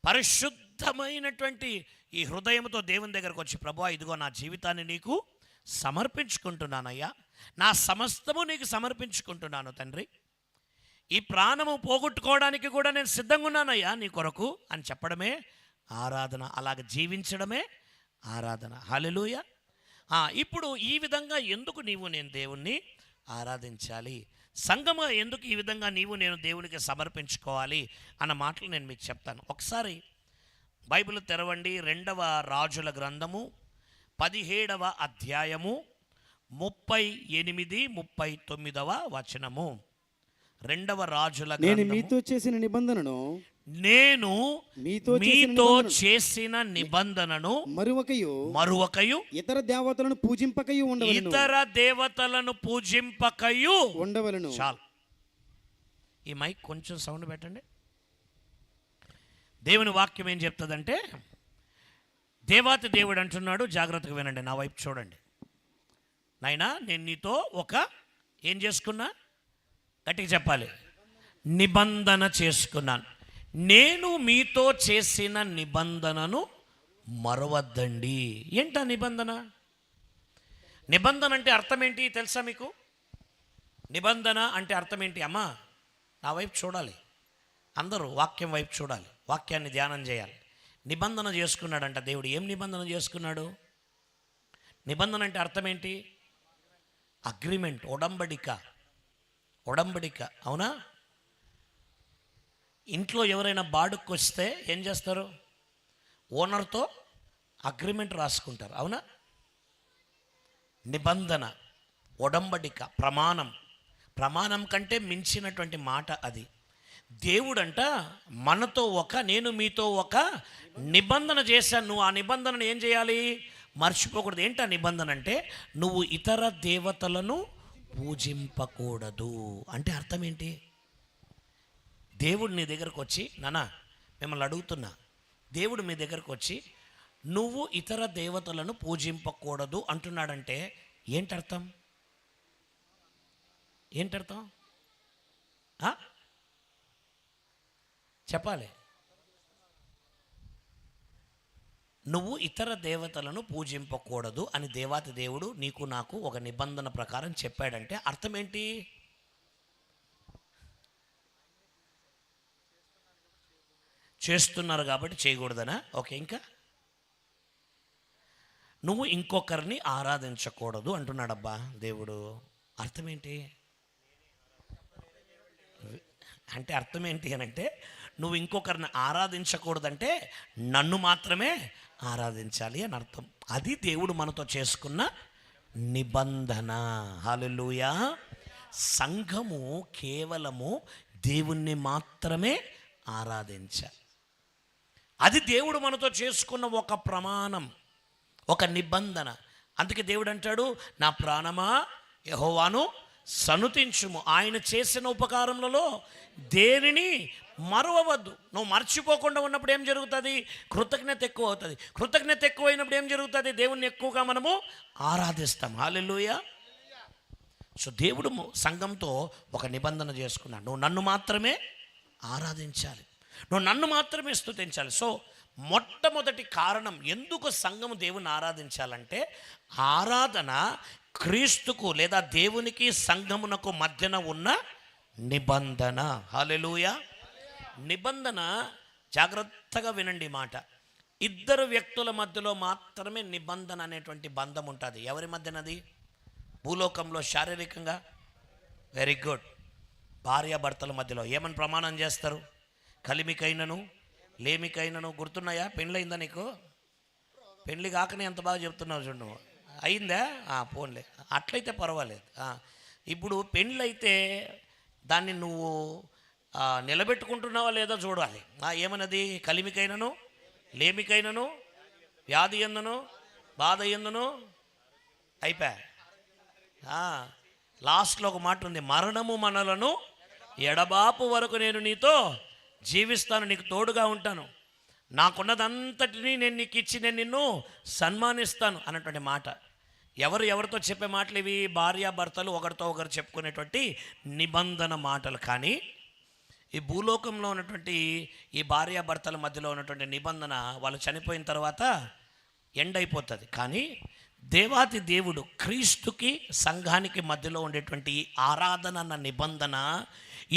పరిశుద్ధమైనటువంటి ఈ హృదయంతో దేవుని దగ్గరకు వచ్చి, ప్రభువా ఇదిగో నా జీవితాన్ని నీకు సమర్పించుకుంటున్నానయ్యా, నా సమస్తము నీకు సమర్పించుకుంటున్నాను తండ్రి, ఈ ప్రాణము పోగొట్టుకోవడానికి కూడా నేను సిద్ధంగా ఉన్నానయ్యా నీ కొరకు అని చెప్పడమే ఆరాధన. అలాగ జీవించడమే ఆరాధన. హల్లెలూయా. ఇప్పుడు ఈ విధంగా ఎందుకు నీవు నేను దేవుణ్ణి ఆరాధించాలి, సంగమ ఎందుకు ఈ విధంగా నీవు నేను దేవునికి సమర్పించుకోవాలి అన్న మాటలు నేను మీకు చెప్తాను. ఒకసారి బైబిల్ తెరవండి. 2వ రాజుల గ్రంథము 17వ అధ్యాయము 38, 39వ వచనము. 2వ రాజుల నేను మీతో చేసిన నిబంధనను, నేను మీతో చేసిన నిబంధనను మరువకయు ఇతర దేవతలను పూజింపకయు ఉండవలెను. చాలు. ఈ మైక్ కొంచెం సౌండ్ పెట్టండి. దేవుని వాక్యం ఏం చెప్తుందంటే, దేవాతి దేవుడు అంటున్నాడు, జాగ్రత్తగా వినండి, నా వైపు చూడండి. నాయనా, నేను నీతో ఏం చేసుకున్నా? గట్టిగా చెప్పాలి. నిబంధన చేసుకున్నాను. నేను మీతో చేసిన నిబంధనను మరవద్దండి. ఏంటా నిబంధన? నిబంధన అంటే అర్థం ఏంటి తెలుసా మీకు? నిబంధన అంటే అర్థం ఏంటి? అమ్మా, నా వైపు చూడాలి, అందరూ వాక్యం వైపు చూడాలి, వాక్యాన్ని ధ్యానం చేయాలి. నిబంధన చేసుకున్నాడంట దేవుడు. ఏం నిబంధన చేసుకున్నాడు? నిబంధన అంటే అర్థం ఏంటి? అగ్రిమెంట్, ఒడంబడిక. అవునా? ఇంట్లో ఎవరైనా బాడుకు వస్తే ఏం చేస్తారు? ఓనర్తో అగ్రిమెంట్ రాసుకుంటారు, అవునా? నిబంధన, ఒడంబడిక, ప్రమాణం కంటే మించినటువంటి మాట అది. దేవుడంట మనతో నేను మీతో నిబంధన చేశాను. నువ్వు ఆ నిబంధనను ఏం చేయాలి? మర్చిపోకూడదు. ఏంటి ఆ నిబంధన అంటే? నువ్వు ఇతర దేవతలను పూజింపకూడదు. అంటే అర్థం ఏంటి? దేవుడు నీ దగ్గరకు వచ్చి, నాన్న మిమ్మల్ని అడుగుతున్నా, దేవుడు మీ దగ్గరకు వచ్చి నువ్వు ఇతర దేవతలను పూజింపకూడదు అంటున్నాడంటే ఏంటర్థం? చెప్పాలి. నువ్వు ఇతర దేవతలను పూజింపకూడదు అని దేవాతి దేవుడు నీకు నాకు ఒక నిబంధన ప్రకారం చెప్పాడంటే అర్థం ఏంటి? చేస్తున్నారు కాబట్టి చేయకూడదనా? ఓకే, ఇంకా నువ్వు ఇంకొకరిని ఆరాధించకూడదు అంటున్నాడబ్బా దేవుడు. అర్థం ఏంటి అంటే? అర్థం ఏంటి అని అంటే, నువ్వు ఇంకొకరిని ఆరాధించకూడదంటే నన్ను మాత్రమే ఆరాధించాలి అని అర్థం. అది దేవుడు మనతో చేసుకున్న నిబంధన. హల్లెలూయా. సంఘము కేవలము దేవుణ్ణి మాత్రమే ఆరాధించాలి. అది దేవుడు మనతో చేసుకున్న ఒక ప్రమాణం, ఒక నిబంధన. అందుకే దేవుడు అంటాడు, నా ప్రాణమా యెహోవాను సనుతించుము, ఆయన చేసిన ఉపకారములలో దేనిని మరవవద్దు. నువ్వు మర్చిపోకుండా ఉన్నప్పుడు ఏం జరుగుతుంది? కృతజ్ఞత ఎక్కువ అవుతుంది. కృతజ్ఞత ఎక్కువైనప్పుడు ఏం జరుగుతుంది? దేవుణ్ణి ఎక్కువగా మనము ఆరాధిస్తాం. హల్లెలూయా. సో దేవుడు సంఘంతో ఒక నిబంధన చేసుకున్నాడు. నువ్వు నన్ను మాత్రమే ఆరాధించాలి, నువ్వు నన్ను మాత్రమే స్తుతించాలి. సో మొట్టమొదటి కారణం ఎందుకు సంఘము దేవుని ఆరాధించాలంటే, ఆరాధన క్రీస్తుకు లేదా దేవునికి సంఘమునకు మధ్యన ఉన్న నిబంధన. హల్లెలూయా. నిబంధన, జాగ్రత్తగా వినండి మాట, ఇద్దరు వ్యక్తుల మధ్యలో మాత్రమే నిబంధన అనేటువంటి బంధం ఉంటుంది. ఎవరి మధ్యనది? భూలోకంలో శారీరకంగా వెరీ గుడ్, భార్యాభర్తల మధ్యలో ఏమని ప్రమాణం చేస్తారు? కలిమికైనను లేమికైనను. గుర్తున్నాయా? పెళ్ళయిందా నీకు? పెళ్ళి కాకనే ఎంత బాగా చెప్తున్నావు చూడు. నువ్వు అయిందా? పోన్లే, అట్లయితే పర్వాలేదు. ఇప్పుడు పెళ్ళైతే దాన్ని నువ్వు నిలబెట్టుకుంటున్నావా లేదా చూడాలి. ఏమన్నది? కలిమికైనను లేమికైనను వ్యాధి ఎందును బాధ ఎందును అయిపోయా. లాస్ట్లో ఒక మాట ఉంది, మరణము మనలను ఎడబాపు వరకు నేను నీతో జీవిస్తాను, నీకు తోడుగా ఉంటాను, నాకున్నదంతటినీ నేను నీకు ఇచ్చి నేను నిన్ను సన్మానిస్తాను అన్నటువంటి మాట. ఎవరితో చెప్పే మాటలు ఇవి? భార్యాభర్తలు ఒకరితో ఒకరు చెప్పుకునేటువంటి నిబంధన మాటలు. కానీ ఈ భూలోకంలో ఉన్నటువంటి ఈ భార్యాభర్తల మధ్యలో ఉన్నటువంటి నిబంధన వాళ్ళు చనిపోయిన తర్వాత ఎండ్ అయిపోతుంది. కానీ దేవాతి దేవుడు క్రీస్తుకి సంఘానికి మధ్యలో ఉండేటువంటి ఈ ఆరాధన అన్న నిబంధన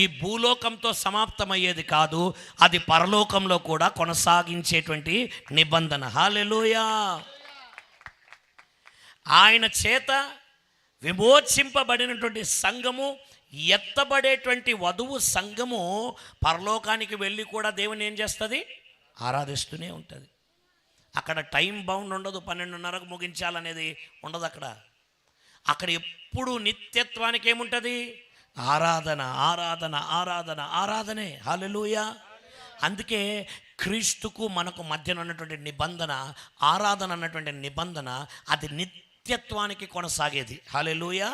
ఈ భూలోకంతో సమాప్తమయ్యేది కాదు, అది పరలోకంలో కూడా కొనసాగించేటువంటి నిబంధన. హల్లెలూయా. ఆయన చేత విమోచింపబడినటువంటి సంఘము, ఎత్తబడేటువంటి వధువు సంఘము పరలోకానికి వెళ్ళి కూడా దేవుని ఏం చేస్తుంది? ఆరాధిస్తూనే ఉంటుంది. అక్కడ టైం బౌండ్ ఉండదు, 12:30కు ముగించాలనేది ఉండదు. అక్కడ ఎప్పుడు నిత్యత్వానికి ఏముంటుంది? ఆరాధన, ఆరాధన, ఆరాధన, ఆరాధనే. హల్లెలూయా. అందుకే క్రీస్తుకు మనకు మధ్యన ఉన్నటువంటి నిబంధన, ఆరాధన అన్నటువంటి నిబంధన, అది నిత్యత్వానికి కొనసాగేది. హల్లెలూయా.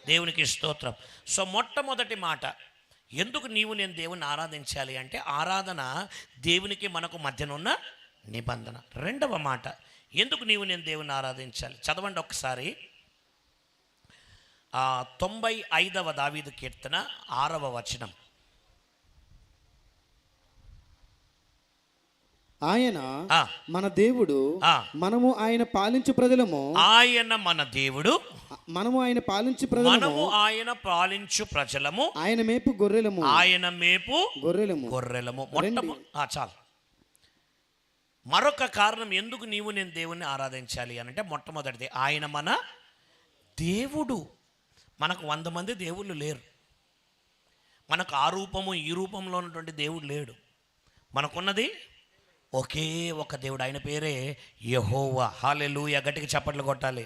దేవునికి స్తోత్రం. సో మొట్టమొదటి మాట, ఎందుకు నేను దేవుని ఆరాధించాలి అంటే, ఆరాధన దేవునికి మనకు మధ్యన ఉన్న నిబంధన. రెండవ మాట, ఎందుకు నీవు నేను దేవుని ఆరాధించాలి? చదవండి ఒకసారి 95వ దావీదు కీర్తన 6వ వచనం. ఆయన ఆ, మన దేవుడు, ఆ. మనము ఆయన పాలించు ప్రజలము. ఆయన మన దేవుడు, మనము ఆయన పాలించు ప్రజలము. మనము ఆయన పాలించు ప్రజలము, ఆయన మేపు గొర్రెలము. ఆయన మేపు గొర్రెలము. గొర్రెలము. రండి. చాలు. మరొక కారణం ఎందుకు నీవు నేను దేవుణ్ణి ఆరాధించాలి అని అంటే, మొట్టమొదటిది ఆయన మన దేవుడు. మనకు 100 మంది దేవుళ్ళు లేరు. మనకు ఆ రూపము ఈ రూపంలో ఉన్నటువంటి దేవుడు లేడు. మనకున్నది ఒకే ఒక దేవుడు, ఆయన పేరే యెహోవా. హల్లెలూయా, గట్టిగా చప్పట్లు కొట్టాలి.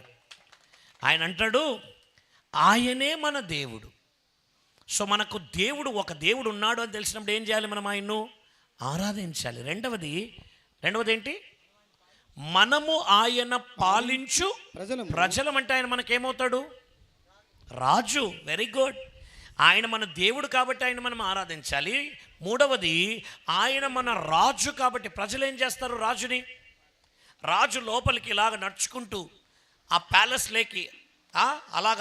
ఆయన అంటాడు ఆయనే మన దేవుడు. సో మనకు దేవుడు, ఒక దేవుడు ఉన్నాడు అని తెలిసినప్పుడు ఏం చేయాలి? మనం ఆయన్ను ఆరాధించాలి. రెండవది ఏంటి? మనము ఆయన పాలించు ప్రజలం. అంటే ఆయన మనకేమవుతాడు? రాజు. Very good. ఆయన మన దేవుడు కాబట్టి ఆయన మనం ఆరాధించాలి. మూడవది ఆయన మన రాజు కాబట్టి ప్రజలు ఏం చేస్తారు? రాజు లోపలికి ఇలాగ నడుచుకుంటూ ఆ ప్యాలెస్లోకి, అలాగ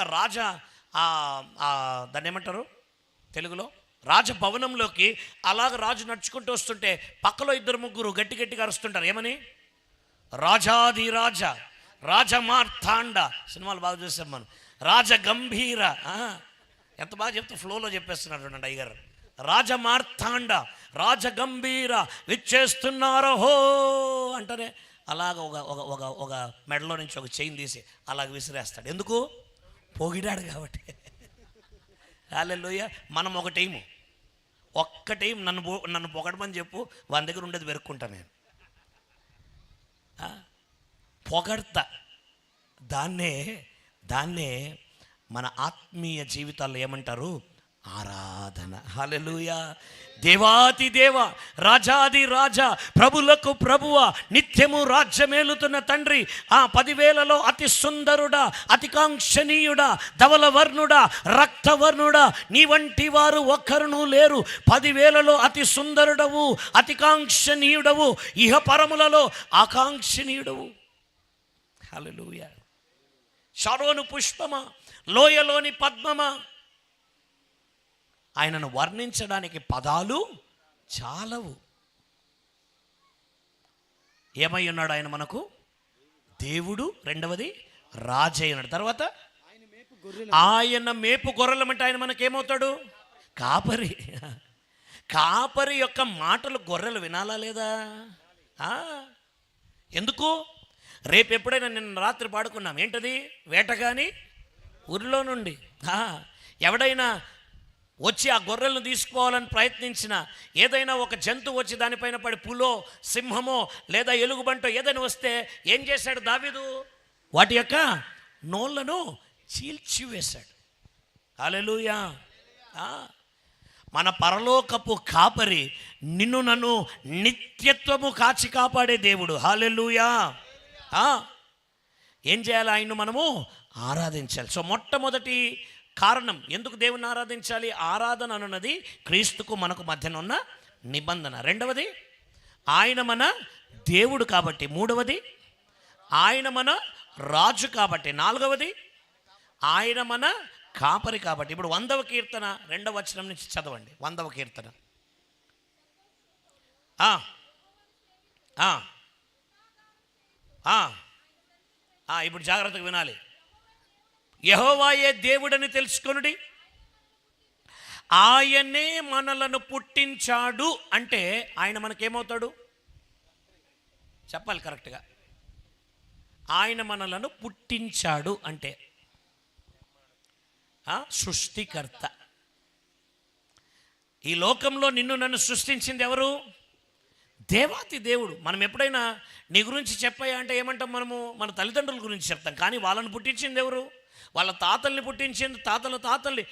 దాన్ని ఏమంటారు తెలుగులో, రాజభవనంలోకి అలాగ రాజు నడుచుకుంటూ వస్తుంటే పక్కలో 2-3 గట్టిగా అరుస్తుంటారు. ఏమని? రాజాధిరాజ, రాజమార్తాండ. సినిమాలు బాగా చూసాం మనం. రాజగంభీర. ఎంత బాగా చెప్తే ఫ్లోలో చెప్పేస్తున్నట్టు అయ్యగారు. రాజమార్తాండ, రాజగంభీర విచ్చేస్తున్నారో హో అంటేనే అలాగ ఒక మెడలో నుంచి ఒక చైన్ తీసి అలాగ విసిరేస్తాడు. ఎందుకు? పొగిడాడు కాబట్టి. హల్లెలూయా. మనం ఒక టైం నన్ను పొగడమని చెప్పు, వాని దగ్గర ఉండేది వెరుక్కుంటా నేను. పొగడతా. దాన్నే మన ఆత్మీయ జీవితాల్లో ఏమంటారు? ఆరాధన. హల్లెలూయా. దేవాతి దేవ, రాజాది రాజా, ప్రభులకు ప్రభువ, నిత్యము రాజ్యమేలుతున్న తండ్రి, 10,000లో అతి సుందరుడా, అతికాంక్షణీయుడా, ధవలవర్ణుడా, రక్తవర్ణుడా, నీ వంటి వారు ఒక్కరునూ లేరు. 10,000లో అతి సుందరుడవు, అతికాంక్షణీయుడవు, ఇహ పరములలో ఆకాంక్షణీయుడవు. హల్లెలూయా. షారోను పుష్పమా, లోయలోని పద్మమా, ఆయనను వర్ణించడానికి పదాలు చాలవు. ఏమై ఉన్నాడు ఆయన మనకు? దేవుడు. రెండవది రాజై ఉన్నాడు. తర్వాత ఆయన మేపు గొర్రెలం. అంటే ఆయన మనకేమవుతాడు? కాపరి. కాపరి యొక్క మాటలు గొర్రెలు వినాలా లేదా? ఎందుకు? రేపు ఎప్పుడైనా నిన్న రాత్రి పాడుకున్నాం. ఏంటది? వేటగాని ఊరిలో నుండి ఎవడైనా వచ్చి ఆ గొర్రెలను తీసుకోవాలని ప్రయత్నించిన, ఏదైనా ఒక జంతువు వచ్చి దానిపైన పడి, పులో, సింహమో లేదా ఎలుగుబంటో ఏదైనా వస్తే ఏం చేశాడు దావీదు? వాటి యొక్క నోళ్లను చీల్చివేశాడు. హల్లెలూయా. మన పరలోకపు కాపరి నిన్ను నన్ను నిత్యత్వము కాచి కాపాడే దేవుడు. హల్లెలూయా. ఏం చేయాలి? ఆయన్ను మనము ఆరాధించాలి. సో మొట్టమొదటి కారణం ఎందుకు దేవుని ఆరాధించాలి? ఆరాధన అన్నది క్రీస్తుకు మనకు మధ్యన ఉన్న నిబంధన. రెండవది ఆయన మన దేవుడు కాబట్టి. మూడవది ఆయన మన రాజు కాబట్టి. నాలుగవది ఆయన మన కాపరి కాబట్టి. ఇప్పుడు 100వ కీర్తన 2వ వచనం నుంచి చదవండి. 100వ కీర్తన. ఇప్పుడు జాగ్రత్తగా వినాలి. యెహోవాయే దేవుడని తెలుసుకొనుడి, ఆయనే మనలను పుట్టించాడు. అంటే ఆయన మనకేమవుతాడు? చెప్పాలి కరెక్ట్గా. ఆయన మనలను పుట్టించాడు అంటే సృష్టికర్త. ఈ లోకంలో నిన్ను నన్ను సృష్టించింది ఎవరు? దేవాతి దేవుడు. మనం ఎప్పుడైనా నీ గురించి చెప్పాయా అంటే ఏమంటాం? మనము మన తల్లిదండ్రుల గురించి చెప్తాం. కానీ వాళ్ళని పుట్టించింది ఎవరు? వాళ్ళ తాతల్ని పుట్టించింది, తాతల్ని.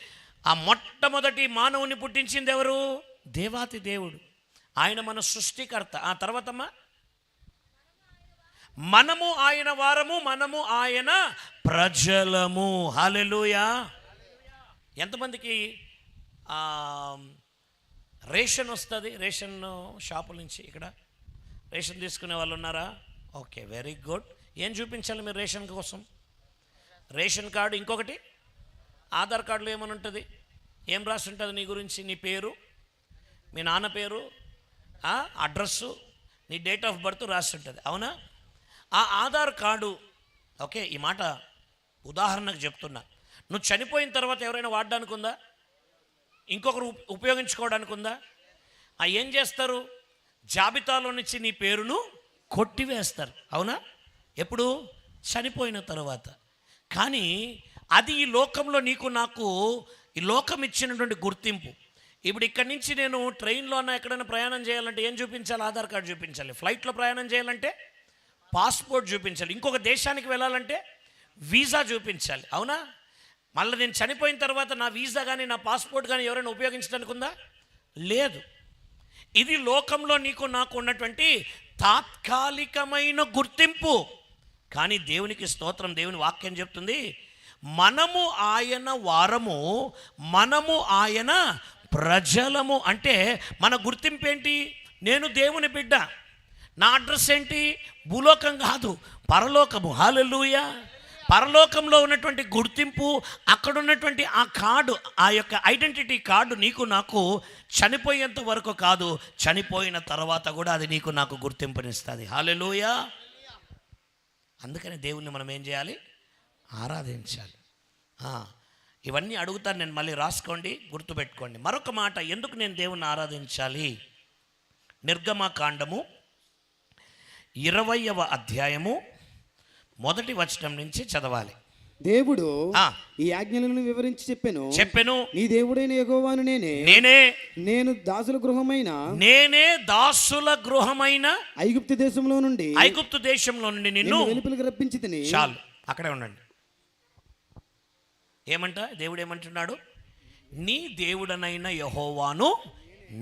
ఆ మొట్టమొదటి మానవుని పుట్టించింది ఎవరు? దేవాతి దేవుడు. ఆయన మన సృష్టికర్త. ఆ తర్వాతమ్మా, మనము ఆయన వారము, మనము ఆయన ప్రజలము. హల్లెలూయా. ఎంతమందికి రేషన్ వస్తుంది? రేషన్ షాపుల నుంచి ఇక్కడ రేషన్ తీసుకునే వాళ్ళు ఉన్నారా? Okay, very good. ఏం చూపించాలి మీరు రేషన్ కోసం? రేషన్ కార్డు, ఇంకొకటి ఆధార్ కార్డులో ఏమని ఉంటుంది? ఏం రాసి ఉంటుంది నీ గురించి? నీ పేరు, మీ నాన్న పేరు, అడ్రస్సు, నీ డేట్ ఆఫ్ బర్త్ రాసి ఉంటుంది, అవునా? ఆ ఆధార్ కార్డు, ఓకే, ఈ మాట ఉదాహరణకు చెప్తున్నా. నువ్వు చనిపోయిన తర్వాత ఎవరైనా వాడడానికి ఉందా? ఇంకొకరు ఉపయోగించుకోవడానికి ఉందా? ఏం చేస్తారు? జాబితాలో నుంచి నీ పేరును కొట్టివేస్తారు, అవునా? ఎప్పుడు? చనిపోయిన తర్వాత. కానీ అది ఈ లోకంలో నీకు నాకు ఈ లోకం ఇచ్చినటువంటి గుర్తింపు. ఇప్పుడు ఇక్కడి నుంచి నేను ట్రైన్లో ఎక్కడైనా ప్రయాణం చేయాలంటే ఏం చూపించాలి? ఆధార్ కార్డు చూపించాలి. ఫ్లైట్లో ప్రయాణం చేయాలంటే పాస్పోర్ట్ చూపించాలి. ఇంకొక దేశానికి వెళ్ళాలంటే వీసా చూపించాలి, అవునా? మళ్ళీ నేను చనిపోయిన తర్వాత నా వీసా కానీ నా పాస్పోర్ట్ కానీ ఎవరైనా ఉపయోగించడానికి ఉందా? లేదు. ఇది లోకంలో నీకు నాకు ఉన్నటువంటి తాత్కాలికమైన గుర్తింపు. కానీ దేవునికి స్తోత్రం, దేవుని వాక్యం చెప్తుంది, మనము ఆయన వారము, మనము ఆయన ప్రజలము. అంటే మన గుర్తింపు ఏంటి? నేను దేవుని బిడ్డ. నా అడ్రస్ ఏంటి? భూలోకం కాదు, పరలోకము. హల్లెలూయా. పరలోకంలో ఉన్నటువంటి గుర్తింపు, అక్కడ ఉన్నటువంటి ఆ కార్డు, ఆ యొక్క ఐడెంటిటీ కార్డు నీకు నాకు చనిపోయేంత వరకు కాదు, చనిపోయిన తర్వాత కూడా అది నీకు నాకు గుర్తింపునిస్తుంది. హల్లెలూయా. అందుకని దేవుణ్ణి మనం ఏం చేయాలి? ఆరాధించాలి. ఇవన్నీ అడుగుతాను నేను, మళ్ళీ రాసుకోండి, గుర్తుపెట్టుకోండి. మరొక మాట, ఎందుకు నేను దేవుణ్ణి ఆరాధించాలి? నిర్గమకాండము 20వ అధ్యాయము 1వ వచనం నుంచి చదవాలి. దేవుడు ఈ ఆజ్ఞలను వివరించి చెప్పెను, నీ దేవుడైన యెహోవాను నేను దాసుల గృహమైన ఐగుప్తు దేశంలో నుండి నిన్ను వెలుపలికి రప్పించితిని. చాలు, అక్కడే ఉండండి. ఏమంట? దేవుడు ఏమంటున్నాడు? నీ దేవుడనైన యెహోవాను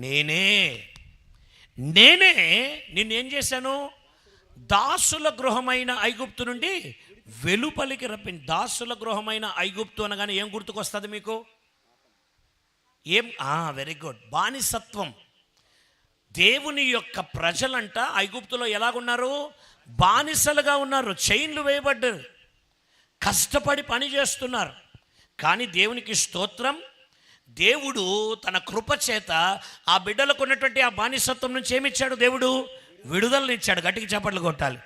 నేనే నిన్నేం చేశాను? దాసుల గృహమైన ఐగుప్తు నుండి వెలుపలికి రప్పించి. దాసుల గృహమైన ఐగుప్తు అనగానే ఏం గుర్తుకొస్తుంది మీకు? ఏం? వెరీ గుడ్, బానిసత్వం. దేవుని యొక్క ప్రజలంట ఐగుప్తులో ఎలాగున్నారు? బానిసలుగా ఉన్నారు, చైన్లు వేయబడ్డారు, కష్టపడి పని చేస్తున్నారు. కానీ దేవునికి స్తోత్రం, దేవుడు తన కృప చేత ఆ బిడ్డలకు ఉన్నటువంటి ఆ బానిసత్వం నుంచి ఏమిచ్చాడు? దేవుడు విడుదలనిచ్చాడు. గట్టికి చప్పట్లు కొట్టాలి.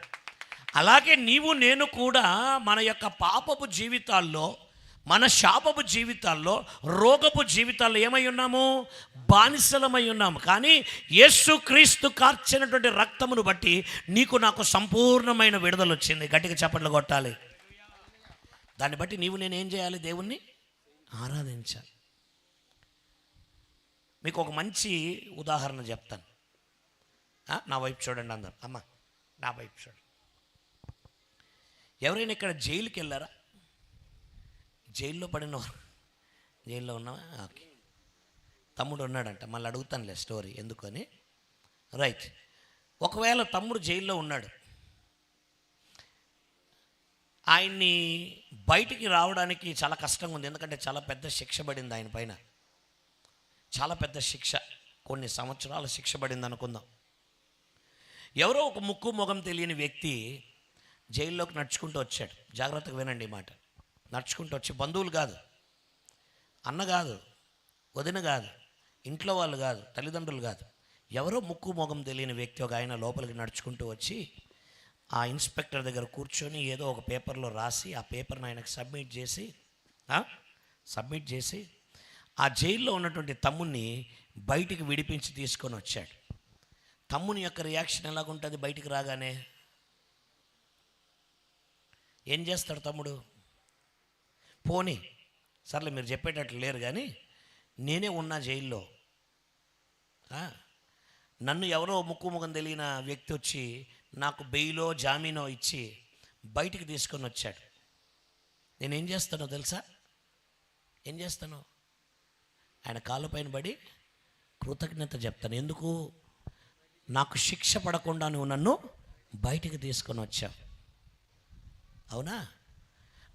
అలాగే నీవు నేను కూడా మన యొక్క పాపపు జీవితాల్లో, మన శాపపు జీవితాల్లో, రోగపు జీవితాల్లో ఏమై ఉన్నాము? బానిసలమై ఉన్నాము. కానీ యేసుక్రీస్తు కార్చినటువంటి రక్తమును బట్టి నీకు నాకు సంపూర్ణమైన విడుదల వచ్చింది. గట్టిగా చప్పట్లు కొట్టాలి. దాన్ని బట్టి నీవు నేను ఏం చేయాలి? దేవుణ్ణి ఆరాధించాలి. మీకు ఒక మంచి ఉదాహరణ చెప్తాను. నా వైపు చూడండి అందరు. అమ్మ, నా వైపు చూడండి. ఎవరైనా ఇక్కడ జైలుకి వెళ్ళారా? జైల్లో పడినవారు? జైల్లో ఉన్నావా? ఓకే. తమ్ముడు ఉన్నాడంట, మళ్ళీ అడుగుతానులే స్టోరీ ఎందుకని. రైట్. ఒకవేళ తమ్ముడు జైల్లో ఉన్నాడు, ఆయన్ని బయటికి రావడానికి చాలా కష్టంగా ఉంది. ఎందుకంటే చాలా పెద్ద శిక్ష పడింది ఆయన పైన, చాలా పెద్ద శిక్ష, కొన్ని సంవత్సరాల శిక్ష పడింది అనుకుందాం. ఎవరో ఒక ముక్కు మొగం తెలియని వ్యక్తి జైల్లోకి నడుచుకుంటూ వచ్చాడు. జాగ్రత్తగా వినండి ఈ మాట. నడుచుకుంటూ వచ్చి, బంధువులు కాదు, అన్న కాదు, వదిన కాదు, ఇంట్లో వాళ్ళు కాదు, తల్లిదండ్రులు కాదు, ఎవరో ముక్కు మొగం తెలియని వ్యక్తి ఒక ఆయన లోపలికి నడుచుకుంటూ వచ్చి ఆ ఇన్స్పెక్టర్ దగ్గర కూర్చొని ఏదో ఒక పేపర్లో రాసి ఆ పేపర్ని ఆయనకు సబ్మిట్ చేసి ఆ జైల్లో ఉన్నటువంటి తమ్ముడిని బయటికి విడిపించి తీసుకొని వచ్చాడు. తమ్ముని యొక్క రియాక్షన్ ఎలాగుంటుంది? బయటికి రాగానే ఏం చేస్తాడు తమ్ముడు? పోనీ సర్లే, మీరు చెప్పేటట్లు లేరు కానీ నేనే ఉన్నా జైల్లో, నన్ను ఎవరో ముక్కు ముఖం తెలియని వ్యక్తి వచ్చి నాకు బెయిలో జామీనో ఇచ్చి బయటికి తీసుకొని వచ్చాడు. నేనేం చేస్తానో తెలుసా? ఏం చేస్తాను? ఆయన కాళ్ళపైన పడి కృతజ్ఞత చెప్తాను. ఎందుకు? నాకు శిక్ష పడకుండా నువ్వు నన్ను బయటికి తీసుకొని వచ్చావు, అవునా?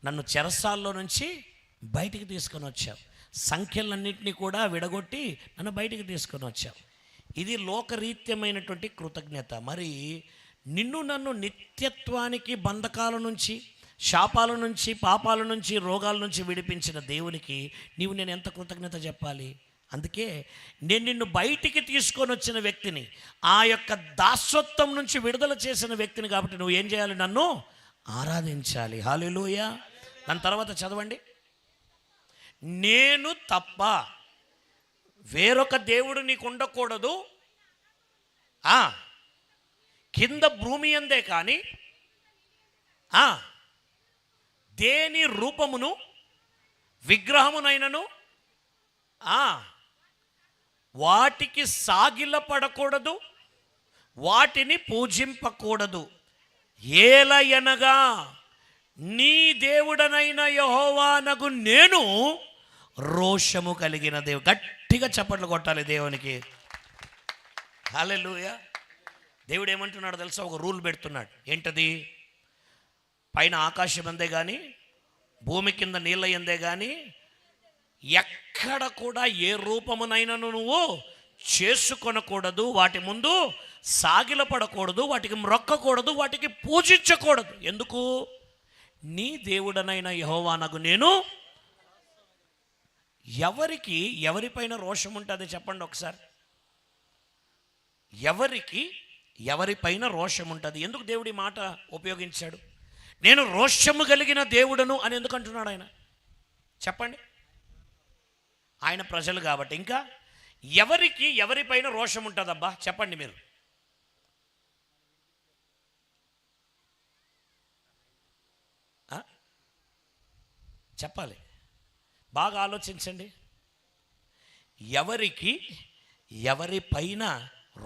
నన్ను చెరసాల్లో నుంచి బయటికి తీసుకొని వచ్చావు, సంఖ్యలన్నింటినీ కూడా విడగొట్టి నన్ను బయటికి తీసుకొని వచ్చావు. ఇది లోకరీత్యమైనటువంటి కృతజ్ఞత. మరి నిన్ను నన్ను నిత్యత్వానికి బంధకాల నుంచి, శాపాల నుంచి, పాపాల నుంచి, రోగాల నుంచి విడిపించిన దేవునికి నేను ఎంత కృతజ్ఞత చెప్పాలి? అందుకే నేను నిన్ను బయటికి తీసుకొని వచ్చిన వ్యక్తిని, ఆ యొక్క దాసత్వం నుంచి విడుదల చేసిన వ్యక్తిని, కాబట్టి నువ్వు ఏం చేయాలి? నన్ను ఆరాధించాలి. హల్లెలూయా. దాని తర్వాత చదవండి, నేను తప్ప వేరొక దేవుడు నీకు ఉండకూడదు, కింద భూమి అందే కానీ దేని రూపమును విగ్రహమునైనను వాటికి సాగిలపడకూడదు, వాటిని పూజింపకూడదు. ఏలయనగా నీ దేవుడనైన యెహోవానగు నేను రోషము కలిగిన దేవుడు. గట్టిగా చప్పట్లు కొట్టాలి దేవునికి. హల్లెలూయా. దేవుడు ఏమంటున్నాడు తెలుసా? ఒక రూల్ పెడుతున్నాడు. ఏంటది? పైన ఆకాశం అందే కానీ, భూమి కింద నీళ్ళ ఎందే కానీ ఎక్కడ కూడా ఏ రూపమునైనా నువ్వు చేసుకొనకూడదు, వాటి ముందు సాగిలపడకూడదు, వాటికి మ్రొక్కకూడదు, వాటికి పూజించకూడదు. ఎందుకు? నీ దేవుడనైన యెహోవానగు నేను. ఎవరిపైన రోషం ఉంటుంది చెప్పండి ఒకసారి. ఎవరిపైన రోషం ఉంటుంది? ఎందుకు దేవుడి మాట ఉపయోగించాడు? నేను రోషము కలిగిన దేవుడను అని ఎందుకు అంటున్నాడు ఆయన? చెప్పండి. ఆయన ప్రజలు కాబట్టి. ఇంకా ఎవరిపైన రోషం ఉంటుందబ్బా? చెప్పండి మీరు. చెప్పాలి, బాగా ఆలోచించండి. ఎవరిపైన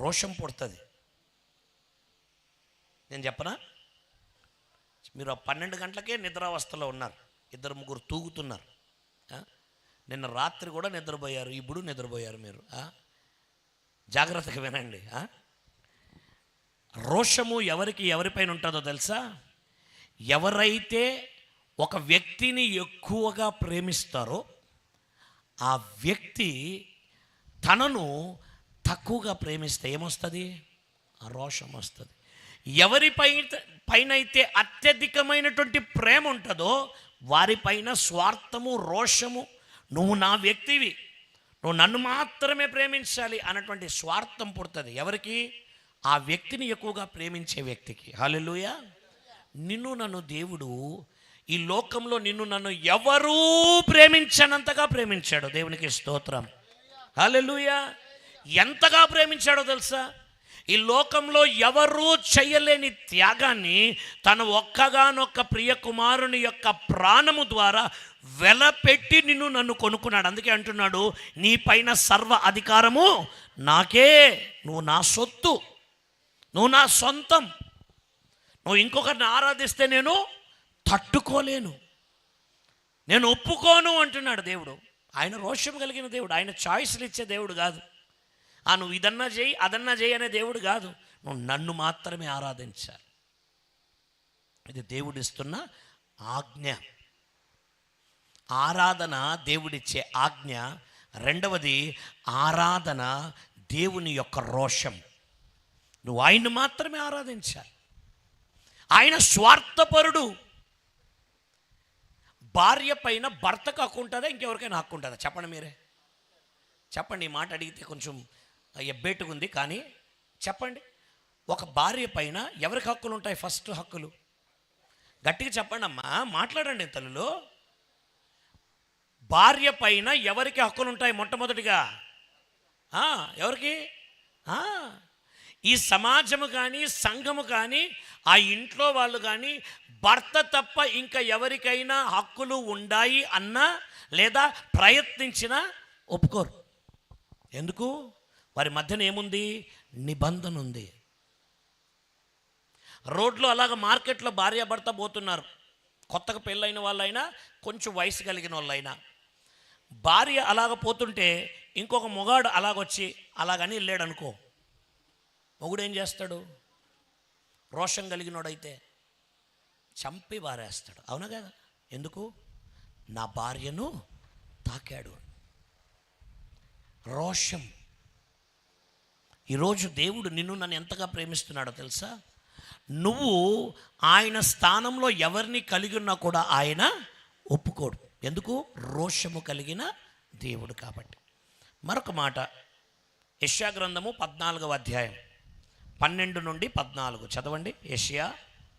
రోషం పుడుతుంది? నేను చెప్పనా? మీరు 12 గంటలకే నిద్రావస్థలో ఉన్నారు, 2-3 తూగుతున్నారు. నిన్న రాత్రి కూడా నిద్రపోయారు, ఇప్పుడు నిద్రపోయారు మీరు. జాగ్రత్తగా వినండి. రోషము ఎవరిపైన ఉంటుందో తెలుసా? ఎవరైతే ఒక వ్యక్తిని ఎక్కువగా ప్రేమిస్తారో ఆ వ్యక్తి తనను తక్కువగా ప్రేమిస్తే ఏమొస్తుంది? ఆ రోషం వస్తుంది. పైనైతే అత్యధికమైనటువంటి ప్రేమ ఉంటుందో వారిపైన స్వార్థము, రోషము, నువ్వు నా వ్యక్తివి, నువ్వు నన్ను మాత్రమే ప్రేమించాలి అన్నటువంటి స్వార్థం పుడుతుంది. ఎవరికి? ఆ వ్యక్తిని ఎక్కువగా ప్రేమించే వ్యక్తికి. హల్లెలూయా. నిన్ను నన్ను దేవుడు ఈ లోకంలో నన్ను ఎవరూ ప్రేమించనంతగా ప్రేమించాడు. దేవునికి స్తోత్రం. హల్లెలూయా. ఎంతగా ప్రేమించాడో తెలుసా? ఈ లోకంలో ఎవరూ చేయలేని త్యాగాన్ని తన ఒక్కగానొక్క ప్రియ కుమారుని యొక్క ప్రాణము ద్వారా వెలపెట్టి నన్ను కొనుక్కున్నాడు. అందుకే అంటున్నాడు, నీ పైన సర్వ అధికారము నాకే, నువ్వు నా సొత్తు, నువ్వు నా సొంతం, నువ్వు ఇంకొకరిని ఆరాధిస్తే నేను తట్టుకోలేను, నేను ఒప్పుకోను అంటున్నాడు దేవుడు. ఆయన రోషం కలిగిన దేవుడు, ఆయన చాయిస్లు ఇచ్చే దేవుడు కాదు. నువ్వు ఇదన్నా చేయి అదన్నా చేయి అనే దేవుడు కాదు. నువ్వు నన్ను మాత్రమే ఆరాధించాలి. ఇది దేవుడిస్తున్న ఆజ్ఞ. ఆరాధన దేవుడిచ్చే ఆజ్ఞ. రెండవది, ఆరాధన దేవుని యొక్క రోషం. నువ్వు ఆయన్ని మాత్రమే ఆరాధించాలి. ఆయన స్వార్థపరుడు. భార్య పైన భర్తకు హక్కు ఉంటుందా? ఇంకెవరికైనా హక్కు ఉంటుందా? చెప్పండి మీరే. చెప్పండి. ఈ మాట అడిగితే కొంచెం ఎబ్బేటుగా ఉంది, కానీ చెప్పండి. ఒక భార్య పైన ఎవరికి హక్కులు ఉంటాయి? ఫస్ట్ హక్కులు గట్టిగా చెప్పండి అమ్మా, మాట్లాడండి తల్లులు. భార్య పైన ఎవరికి హక్కులు ఉంటాయి? మొట్టమొదటిగా ఎవరికి? ఈ సమాజము కానీ, సంఘము కానీ, ఆ ఇంట్లో వాళ్ళు కానీ భర్త తప్ప ఇంకా ఎవరికైనా హక్కులు ఉన్నాయి అన్నా లేదా ప్రయత్నించినా ఒప్పుకోరు. ఎందుకు? వారి మధ్యన ఏముంది? నిబంధన ఉంది. రోడ్లో అలాగ మార్కెట్లో భార్యాభర్త పోతున్నారు, కొత్తగా పెళ్ళైన వాళ్ళైనా కొంచెం వయసు కలిగిన వాళ్ళైనా. భార్య అలాగ పోతుంటే ఇంకొక మొగాడు అలాగొచ్చి అలాగని వెళ్ళాడు అనుకో, మొగుడు ఏం చేస్తాడు? రోషం కలిగినోడైతే చంపి బారేస్తాడు. అవునా కదా? ఎందుకు? నా భార్యను తాకాడు. రోషం. ఈరోజు దేవుడు నన్ను ఎంతగా ప్రేమిస్తున్నాడో తెలుసా? నువ్వు ఆయన స్థానంలో ఎవరిని కలిగి ఉన్నా కూడా ఆయన ఒప్పుకోడు. ఎందుకు? రోషము కలిగిన దేవుడు కాబట్టి. మరొక మాట, యెషయా గ్రంథము 14వ అధ్యాయం 12 నుండి 14 చదవండి. యెషయా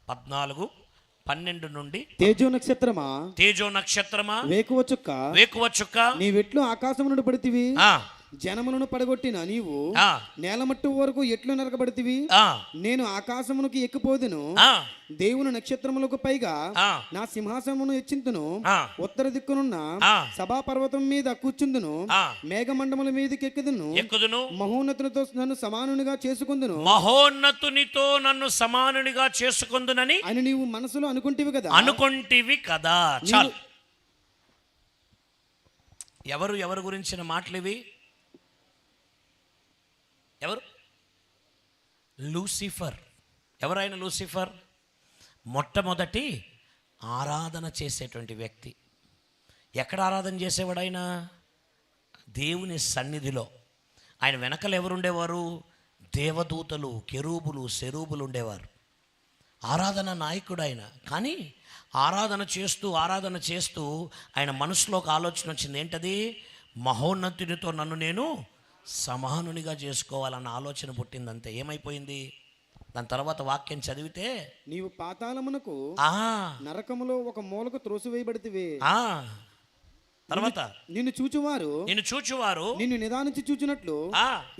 14:12 నుండి. తేజో నక్షత్రమా, తేజో నక్షత్రమా, వేకువ చుక్క, వేకువ చుక్క, నీ వెట్లు ఆకాశము నుండి పడితివి, జనములను పడగొట్టిన నీవు నేలమట్టు వరకు ఎట్లు నరకబడితివి. నేను ఆకాశమునకు ఎక్కిపోదును, దేవుని నక్షత్రములకు పైగా నా సింహాసనమును హెచ్చింతును, ఉత్తర దిక్కునున్న సభాపర్వతం మీద కూర్చుందును, మేఘమండముల మీదకి ఎక్కుదును, మహోన్నతునితో నన్ను సమానునిగా చేసుకుందును, మహోన్నతునితో నన్ను సమానునిగా చేసుకుందునని అని నీవు మనసులో అనుకుంటివి కదా. చాలు. ఎవరు గురించిన మాటలు ఇవి? ఎవరు? లూసిఫర్. ఎవరైనా లూసిఫర్ మొట్టమొదటి ఆరాధన చేసేటువంటి వ్యక్తి. ఎక్కడ ఆరాధన చేసేవాడు ఆయన? దేవుని సన్నిధిలో. ఆయన వెనకలు ఎవరుండేవారు? దేవదూతలు, కెరూబులు, సెరూబులు ఉండేవారు. ఆరాధన నాయకుడు ఆయన. కానీ ఆరాధన చేస్తూ ఆయన మనసులో ఒక ఆలోచన వచ్చింది. ఏంటది? మహోన్నతునితో నన్ను నేను సమానునిగా చేసుకోవాలన్న ఆలోచన పుట్టిందంతే. ఏమైపోయింది? దాని తర్వాత వాక్యం చదివితే, నీవు పాతాళమునకు నరకములో ఒక మూలకు త్రోసివేయబడితివి. తర్వాత నిన్ను చూచువారు నిన్ను నిదానించి చూచినట్లు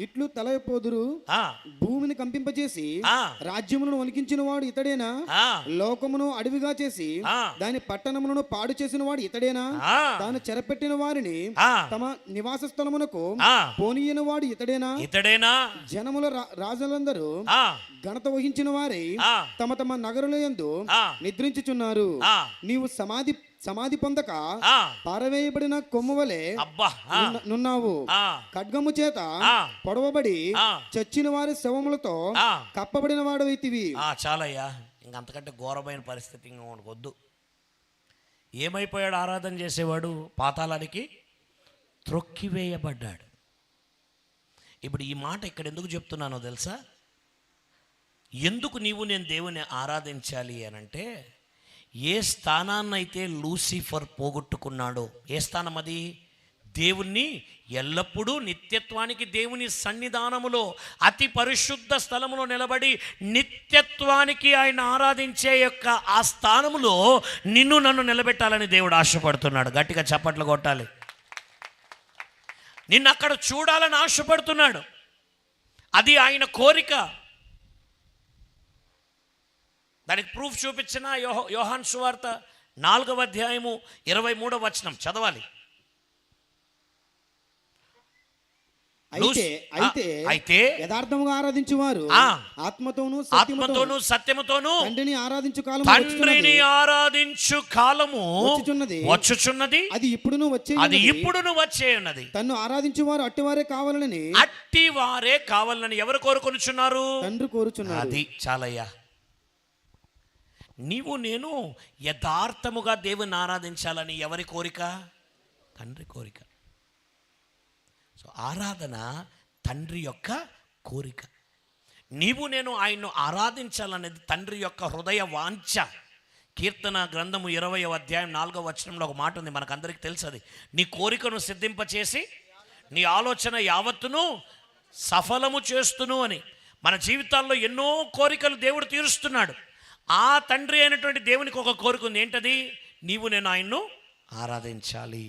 ఇట్లు తలపోదురు. భూమిని కంపింపజేసి రాజ్యములను వణికించిన వాడు ఇతడేనా? లోకమును అడవిగా చేసి దాని పట్టణములను పాడు చేసిన వాడు ఇతడేనా? తాను చెరపెట్టిన వారిని తమ నివాస స్థలమునకు పోనీయని వాడు ఇతడేనా? జనముల రాజులందరూ ఘనత వహించిన వారి తమ తమ నగరుల యందు నిద్రించుచున్నారు. నీవు సమాధి పొందక పారవేయబడిన కొమ్ము వలె నున్నావు. ఖడ్గము చేత పొడవబడి చచ్చిన వారి శవములతో కప్పబడిన వాడవైతివి. చాలయ్యా, ఇంకంతకంటే ఘోరమైన పరిస్థితి వద్దు. ఏమైపోయాడు? ఆరాధన చేసేవాడు పాతాళానికి త్రొక్కివేయబడ్డాడు. ఇప్పుడు ఈ మాట ఇక్కడ ఎందుకు చెప్తున్నానో తెలుసా? ఎందుకు నేను దేవుని ఆరాధించాలి అనంటే, ఏ స్థానాన్నైతే లూసిఫర్ పోగొట్టుకున్నాడో, ఏ స్థానం అది? దేవుణ్ణి ఎల్లప్పుడూ నిత్యత్వానికి దేవుని సన్నిధానములో అతి పరిశుద్ధ స్థలములో నిలబడి నిత్యత్వానికి ఆయన ఆరాధించే యొక్క ఆ స్థానములో నన్ను నిలబెట్టాలని దేవుడు ఆశపడుతున్నాడు. గట్టిగా చప్పట్లు కొట్టాలి. నిన్ను అక్కడ చూడాలని ఆశపడుతున్నాడు. అది ఆయన కోరిక. దానికి ప్రూఫ్ చూపించిన యోహాను సువార్త 4వ అధ్యాయము 23వ వచనం చదవాలి. అయితే యథార్థముగా ఆరాధించువారు ఆత్మతోనూ సత్యముతోనూ తండ్రిని ఆరాధించు కాలము వచ్చుచున్నది. అది ఇప్పుడును వచ్చే ఉన్నది. తన్ను ఆరాధించువారు అట్టివారే కావాలని ఎవరు కోరుకొనుచున్నారు? తండ్రి కోరుచున్నారు. అది చాలయ్యా. నేను యథార్థముగా దేవుని ఆరాధించాలని ఎవరి కోరిక? తండ్రి కోరిక. సో ఆరాధన తండ్రి యొక్క కోరిక. నేను ఆయన్ను ఆరాధించాలనేది తండ్రి యొక్క హృదయ వాంఛ. కీర్తన గ్రంథము 20వ అధ్యాయం 4వ వచనంలో ఒక మాట ఉంది, మనకందరికీ తెలుసు. అది నీ కోరికను సిద్ధింపచేసి నీ ఆలోచన యావత్తును సఫలము చేస్తును అని. మన జీవితాల్లో ఎన్నో కోరికలు దేవుడు తీరుస్తున్నాడు. ఆ తండ్రి అయినటువంటి దేవునికి ఒక కోరిక ఉంది. ఏంటది? నేను ఆయన్ను ఆరాధించాలి.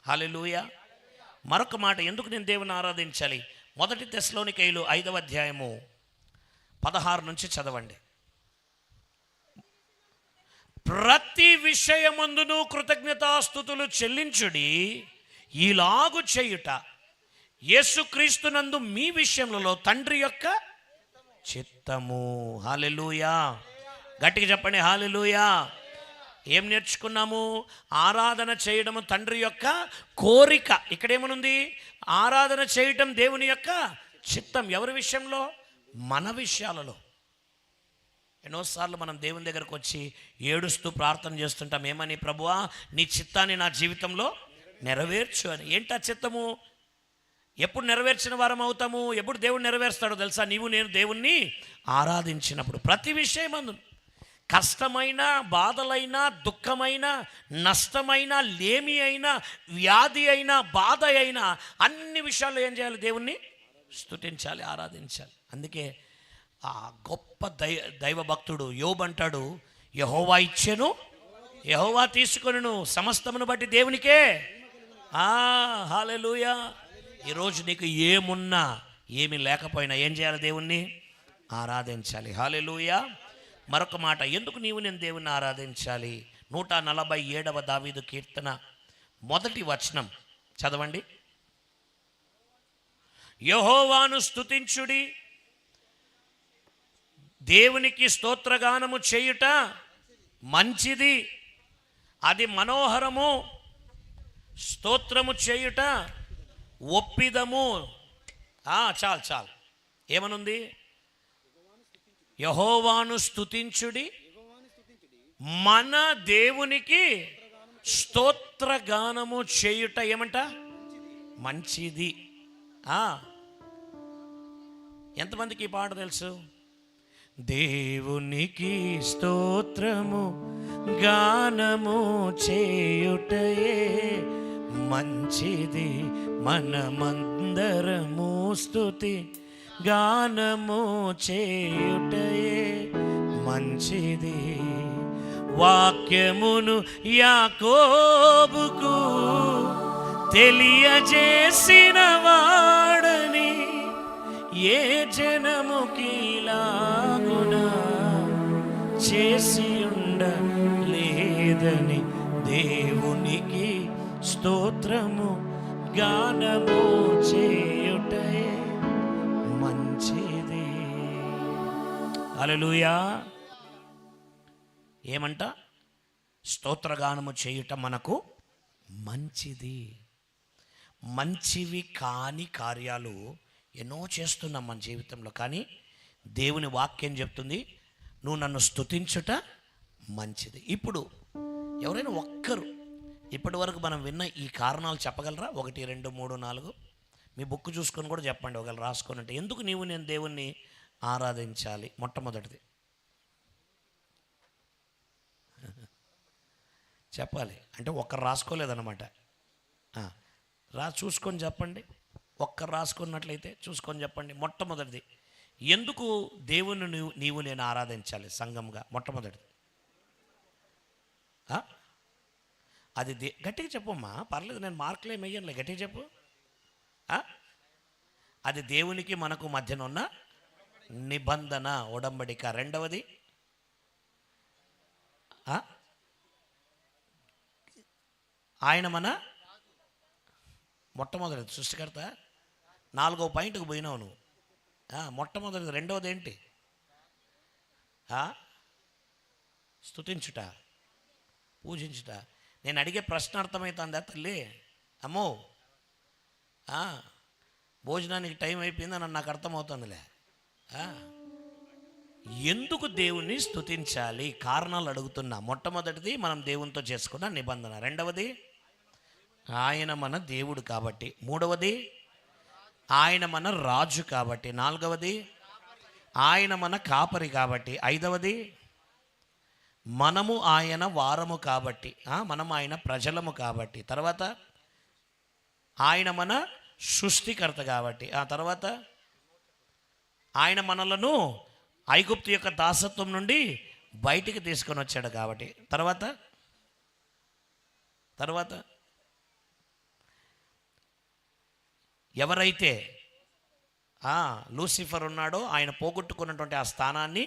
హల్లెలూయా. మరొక మాట, ఎందుకు నేను దేవుని ఆరాధించాలి? 1 తెస్సలోనికైలు 5వ అధ్యాయము 16 నుంచి చదవండి. ప్రతి విషయమందును కృతజ్ఞతాస్తుతులు చెల్లించుడి, ఇలాగు చేయుట యేసుక్రీస్తునందు మీ విషయములలో తండ్రి యొక్క చిత్తము. హల్లెలూయా. గట్టిగా చెప్పండి, హల్లెలూయా. ఏం నేర్చుకున్నాము? ఆరాధన చేయడం తండ్రి యొక్క కోరిక. ఇక్కడేమనుంది? ఆరాధన చేయటం దేవుని యొక్క చిత్తం. ఎవరి విషయంలో? మన విషయాలలో. ఎన్నోసార్లు మనం దేవుని దగ్గరకు వచ్చి ఏడుస్తూ ప్రార్థన చేస్తుంటాం. ఏమని? ప్రభువా, నీ చిత్తాన్ని నా జీవితంలో నెరవేర్చు అని. ఏంటా చిత్తము? ఎప్పుడు నెరవేర్చిన వారం అవుతాము? ఎప్పుడు దేవుడు నెరవేరుస్తాడో తెలుసా? నీవు నేను దేవుణ్ణి ఆరాధించినప్పుడు. ప్రతి విషయమందు, కష్టమైన, బాధలైన, దుఃఖమైన, నష్టమైన, లేమి అయినా, వ్యాధి అయినా, బాధ అయినా, అన్ని విషయాల్లో ఏం చేయాలి? దేవుణ్ణి స్తుతించాలి, ఆరాధించాలి. అందుకే ఆ గొప్ప దైవ భక్తుడు యోబు అంటాడు, యెహోవా ఇచ్చెను, యెహోవా తీసుకొనును, సమస్తమును బట్టి దేవునికే. హల్లెలూయా. ఈరోజు నీకు ఏమున్నా ఏమి లేకపోయినా ఏం చేయాలి? దేవుణ్ణి ఆరాధించాలి. హల్లెలూయా. మరొక మాట, ఎందుకు నీవు నేను దేవుణ్ణి ఆరాధించాలి? 147వ దావీదు కీర్తన 1వ వచనం చదవండి. యెహోవాను స్తుతించుడి, దేవునికి స్తోత్రగానము చేయుట మంచిది, అది మనోహరము, స్తోత్రము చేయుట ఒప్పిదము. చాలు ఏమనుంది? యెహోవాను స్తుతించుడి, మన దేవునికి స్తోత్రగానము చేయుట ఏమంట? మంచిది. ఎంతమందికి ఈ పాట తెలుసు? దేవునికి స్తోత్రము గానము చేయుటయే మంచిది, మనమందరము స్తుతి గానము చేయుటయే మంచిది. వాక్యమును యాకోబుకు తెలియజేసిన వాడని ఏ జనముకిలాగునా చేసి ఉండలేదని, దేవునికి స్తోత్రము గానము చేయుటే మంచిది. హల్లెలూయా. ఏమంట? స్తోత్రగానము చేయుట మనకు మంచిది. మంచివి కాని కార్యాలు ఎన్నో చేస్తున్నాం మన జీవితంలో, కానీ దేవుని వాక్యం చెప్తుంది నువ్వు నన్ను స్తుతించుట మంచిది. ఇప్పుడు ఎవరైనా ఒక్కరు ఇప్పటి వరకు మనం విన్న ఈ కారణాలు చెప్పగలరా? 1, 2, 3, 4 మీ బుక్ చూసుకొని కూడా చెప్పండి, ఒకవేళ రాసుకొని అంటే. ఎందుకు నీవు నేను దేవుణ్ణి ఆరాధించాలి? మొట్టమొదటిది చెప్పాలి అంటే ఒక్కరు రాసుకోలేదన్నమాట. చూసుకొని చెప్పండి. ఒక్కరు రాసుకున్నట్లయితే చూసుకొని చెప్పండి. మొట్టమొదటిది, ఎందుకు దేవుని నీవు నేను ఆరాధించాలి సంఘంగా? మొట్టమొదటిది అది గట్టిగా చెప్పమ్మా, పర్లేదు, నేను మార్కులు ఏమి వెయ్యనులే, గట్టిగా చెప్పు. అది దేవునికి మనకు మధ్యన ఉన్న నిబంధన, ఉడంబడిక. రెండవది ఆయన మన మొట్టమొదటిది సృష్టికర్త. 4వ పాయింట్కి పోయినావు నువ్వు. మొట్టమొదటిది. రెండవది ఏంటి? స్తుతించుట, పూజించుట. నేను అడిగే ప్రశ్న అర్థమవుతుందా తల్లి? అమ్మో, భోజనానికి టైం అయిపోయిందని నాకు అర్థమవుతుందిలే. ఎందుకు దేవుణ్ణి స్తుతించాలి? కారణాలు అడుగుతున్నా. మొట్టమొదటిది మనం దేవునితో చేసుకున్న నిబంధన. రెండవది ఆయన మన దేవుడు కాబట్టి. మూడవది ఆయన మన రాజు కాబట్టి. నాలుగవది ఆయన మన కాపరి కాబట్టి. ఐదవది మనము ఆయన వారము కాబట్టి, మనం ఆయన ప్రజలము కాబట్టి. తర్వాత ఆయన మన సృష్టికర్త కాబట్టి. ఆ తర్వాత ఆయన మనలను ఐగుప్తు యొక్క దాసత్వం నుండి బయటికి తీసుకొని వచ్చాడు కాబట్టి. తర్వాత ఎవరైతే లూసిఫర్ ఉన్నాడో ఆయన పోగొట్టుకున్నటువంటి ఆ స్థానాన్ని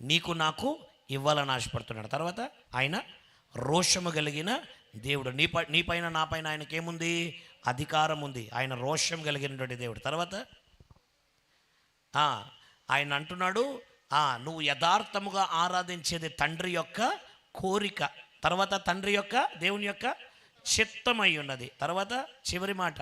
నీకు నాకు ఇవ్వాలని ఆశపడుతున్నాడు. తర్వాత ఆయన రోషము కలిగిన దేవుడు. నీ పైన నా పైన ఆయనకేముంది? అధికారం ఉంది. ఆయన రోషం కలిగినటువంటి దేవుడు. తర్వాత ఆయన అంటున్నాడు, నువ్వు యథార్థముగా ఆరాధించేది తండ్రి యొక్క కోరిక. తర్వాత తండ్రి యొక్క, దేవుని యొక్క చిత్తమై ఉన్నది. తర్వాత చివరి మాట,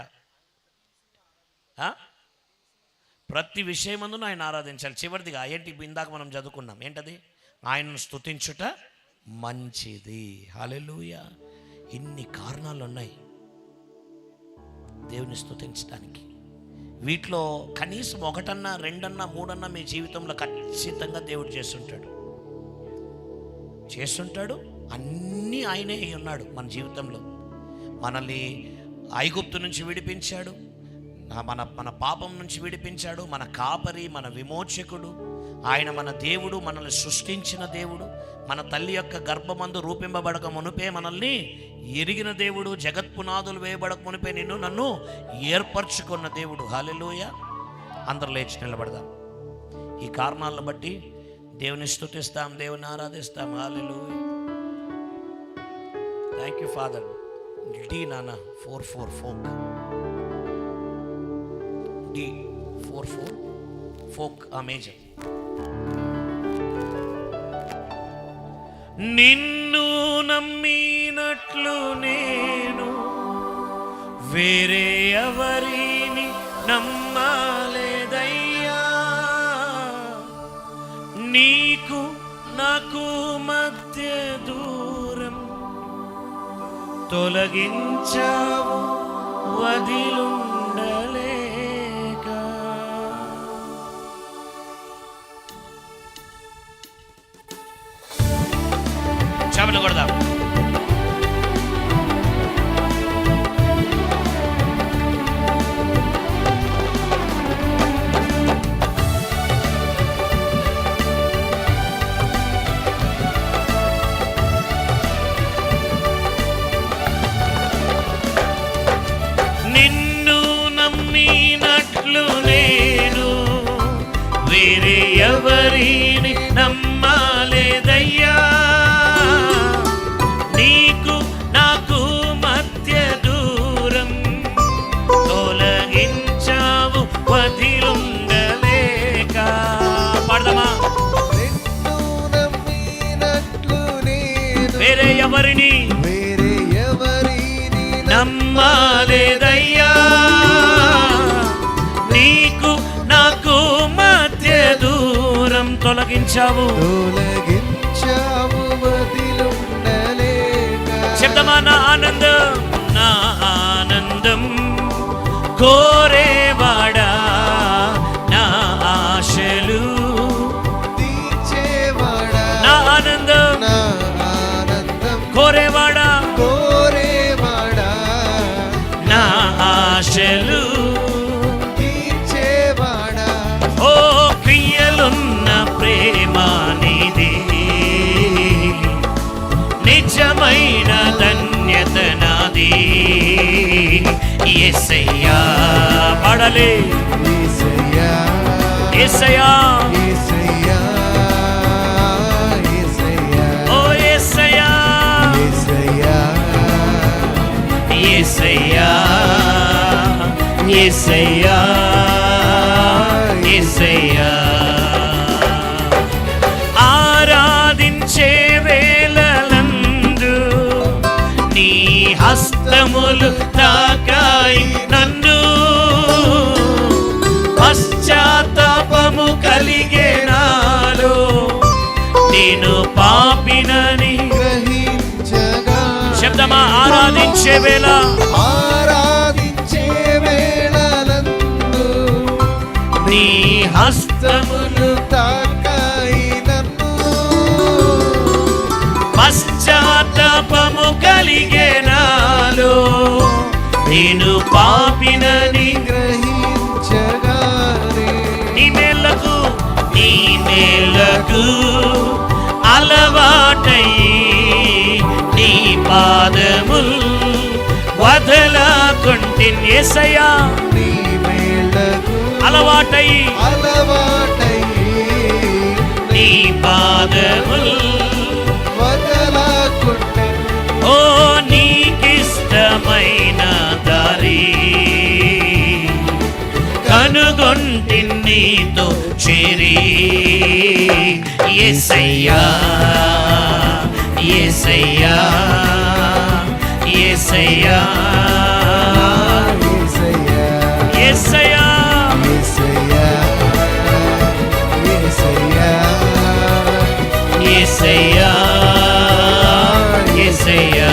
ప్రతి విషయమందును ఆయన ఆరాధించాలి. చివరిదిగా ఏంటి? ఇందాక మనం చదువుకున్నాం, ఏంటది? ఆయనను స్తుతించుట మంచిది. హల్లెలూయా. ఇన్ని కారణాలు ఉన్నాయి దేవుని స్తుతించడానికి. వీటిలో కనీసం ఒకటన్నా, రెండన్నా, మూడన్నా మీ జీవితంలో ఖచ్చితంగా దేవుడు చేస్తుంటాడు. అన్నీ ఆయనే అయి ఉన్నాడు మన జీవితంలో. మనల్ని ఐగుప్తు నుంచి విడిపించాడు, మన పాపం నుంచి విడిపించాడు, మన కాపరి, మన విమోచకుడు ఆయన. మన దేవుడు, మనల్ని సృష్టించిన దేవుడు, మన తల్లి యొక్క గర్భమందు రూపింపబడక మునిపే మనల్ని ఎరిగిన దేవుడు, జగత్పునాదులు వేయబడక మునిపే నన్ను ఏర్పరచుకున్న దేవుడు. హల్లెలూయా. అందరూ లేచి నిలబడదాం. ఈ కారణాలను బట్టి దేవుని స్తుతిస్తాం, దేవుని ఆరాధిస్తాం. హల్లెలూయా. Thank you father. డి నాన్న 4/4 ఫోక్, డి 4/4 ఫోక్ మేజర్. నిన్ను నమ్మినట్లు నేను వేరే ఎవరిని నమ్మలేదయ్యా. నీకు నాకు మధ్య దూరం తొలగించావు వదిలుండలేక. చపలు కొడదాం. నిన్ను నమ్మినట్లు నేను వేరే ఎవరిని నమ్మలేదయ్యా. నీకు నాకు మధ్య దూరం తొలగించావు వదిలుండలేక. పాడదామా? వేరే ఎవరిని నమ్మలేదయ్యా. నీకు నాకు మధ్య దూరం తొలగించావు వదిలుండలేక. శబ్దమా? నా ఆనందం కోరేవాడా, నా ఆశలు తీర్చేవాడా. నా ఆనందం కోరేవాడా, నా ఆశలు తీర్చేవాడా. ఓ క్రియలున్న ప్రేమ నీది, నిజమైన ధన్యత నాది. యేసయ్యా పాడాలి. యేసయ్యా యేసయ్యా ఓ యేసయ్యా యేసయ్యా యేసయ్యా యేసయ్యా. ఆరాధించే వేళలందు నీ హస్తములు తాకాయి నన్ను. పశ్చాత్తాపము కలిగే నాలో నేను పాపినని గ్రహించగా. శబ్దమా? ఆరాధించే వేళలందు నీ హస్తములు తాకాయి నన్ను. పశ్చాత్తాపము కలిగే నాలో నేను పాపినని గ్రహించగానే. నీ మేలకు అలవాటయ్యి నీ పాదముల్ వదలకుంటిన్. యేసయ్యా నీ మేలకు అలవాటయ్యి నీ పాదముల్ వదలకుంటిన్. ఓ నీకిష్టమైన దారి కనుగొంటిన్ నీతో చేరి. యేసయ్యా యేసయ్యా యేసయ్యా యేసయ్యా యేసయ్యా యేసయ్యా.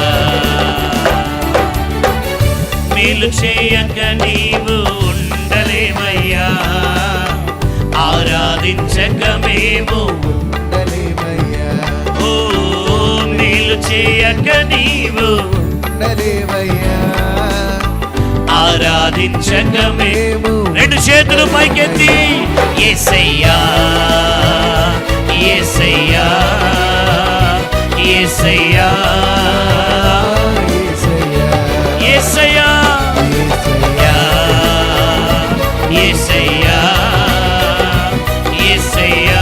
మేలు చేయక నీవు ఉండలేవ ఆరాధించక మేము ఉండలేమయ్యా, ఓ మేలు చేయక నీవు ఉండలేమయ్యా, ఆరాధించక మేము. మేము రెండు చేతులు పైకెత్తి యేసయ్యా యేసయ్యా యేసయ్యా యేసయ్యా యేసయ్యా యేసయ్యా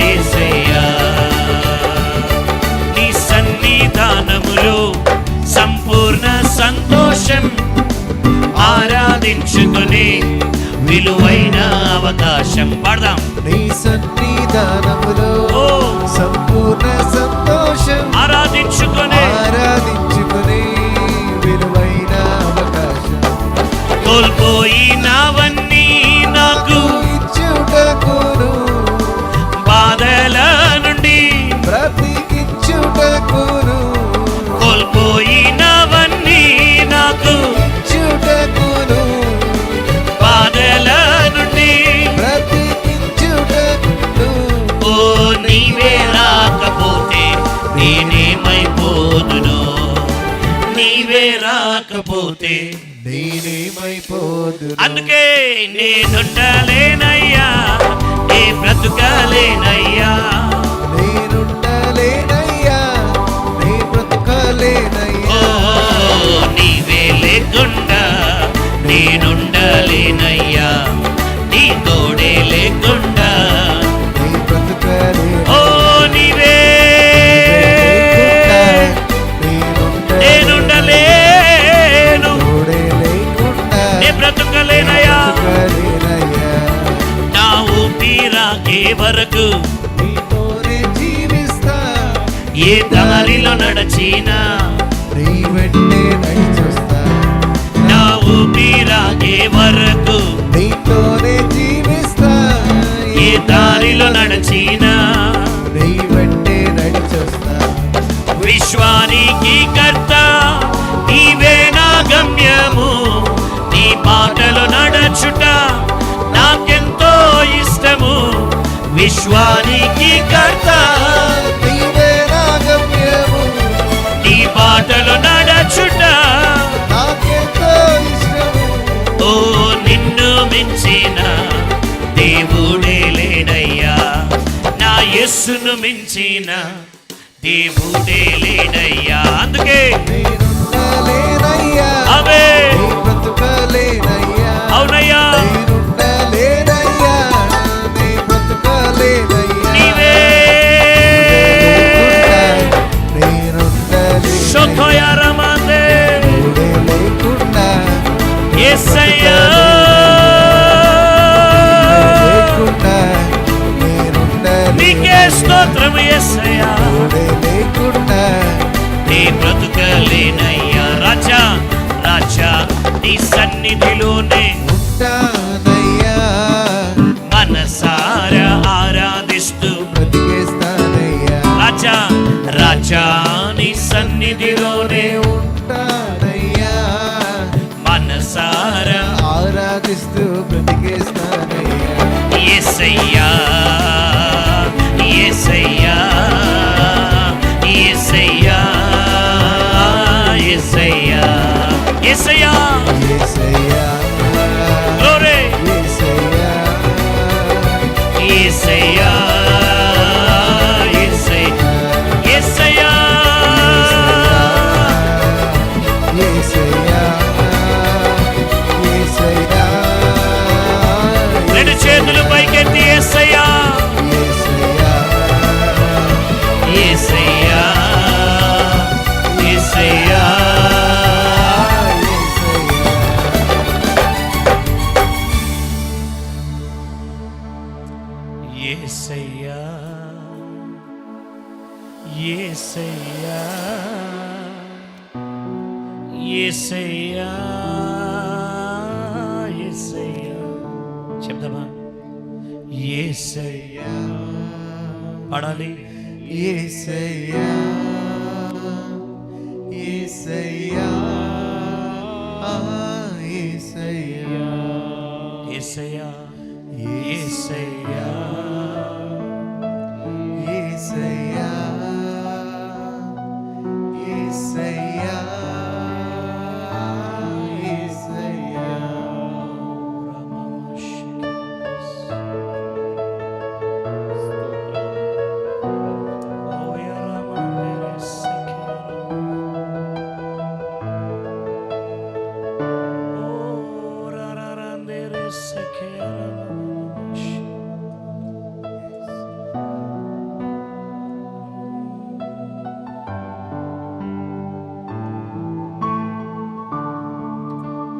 యేసయ్యా నీ సన్నిధానములో సంపూర్ణ సంతోషం, ఆరాధించుకునే విలువైన అవకాశం. పాడదాం. నీ సన్నిధానములో ఓ సంపూర్ణ సంతోషం, ఆరాధించుకునే ఆరాధించుకునే విలువైన అవకాశం, కోల్పోయినవన్నీ నాకు ఇచ్చుటకును బాధల నుండి, బ్రతికించుటకును, కోల్పోయినవన్నీ నాకు ఇచ్చుటకును, బాధల నుండి, బ్రతికించుటకును. ఓ నీవే రాకపోతే నేనేమైపోదును, నీవే రాకపోతే. నేనేమైపోదును. అందుకే నేనుండలేనయ్యా, నే బ్రతుకలేనయ్యా, నేనుండలేనయ్యా, నే ఓ బ్రతుకలేనయ్యా, నీవే లేకుండా నేనుండలేనయ్యా, నీ తోడే లేకుండా, నే బ్రతుకలేనయ్యా, ఓ నీవే నేనుండలేను, తోడే లేకుండా నే బ్రతుకలేనయ్యా. బ్రతుకలేనయ్యా. నా ఊపిరాగే వరకు నీతోనే జీవిస్తా, ఏ దారిలో నడచినా, నీ వెంటే నడిచొస్తా, నా ఊపిరాగే వరకు నీతోనే జీవిస్తా, ఏ దారిలో నడచినా, నీ వెంటే నడిచొస్తా. విశ్వానికి కర్త నీవే నా గమ్యము, నీ బాటలో నడచుట నాకెంతో ఇష్టము. విశ్వానికి కర్త నీవే నా గమ్యము, నీ బాటలో నడచుట, నాకెంతో ఇష్టము. ఓ నిన్ను మించిన దేవుడే లేడయ్యా, నా యేసును మించిన దేవుడే లేడయ్యా. అందుకే నేనుండలేనయ్యా, అవే నీ బ్రతుకలేనయ్యా, అవునయ్యా, నేనుండలేనయ్యా, నీ బ్రతుకలేనయ్యా, నీవే నేనుండలేనయ్యా, శోథోయారమాతే తోడే లేకుండా యేసయ్యా, లేకుండా నేనుండలేనయ్యా, నీకే స్తోత్రం యేసయ్యా, తోడే లేకుండా నీ బ్రతుకలేనయ్యా. రాజా రాజా నీ సన్నిధిలోనే ఉంటానయ్యా, మనసారా ఆరాధిస్తూ, బ్రతికేస్తానయ్యా, రాజా రాజా నీ సన్నిధిలోనే ఉంటానయ్యా, మనసారా ఆరాధిస్తూ బ్రతికేస్తానయ్యా. యేసయ్యా యేసయ్యా యేసయ్యా యేసయ్యా యేసయ్యా యేసయ్యా, గ్లోరీ యేసయ్యా, యేసయ్యా యేసయ్యా యేసయ్యా యేసయ్యా, యేసయ్యా, రెండు చేతులు పైకెత్తి యేసయ్యా యేసయ్యా, యేసయ్యా యేసయ్యా యేసయ్యా యేసయ్యా యేసయ్యా యేసయ్యా చెప్దామా? యేసయ్యా పాడాలి. యేసయ్యా, యేసయ్యా, యేసయ్యా, యేసయ్యా యేసయ్యా యేసయ్యా యేసయ్యా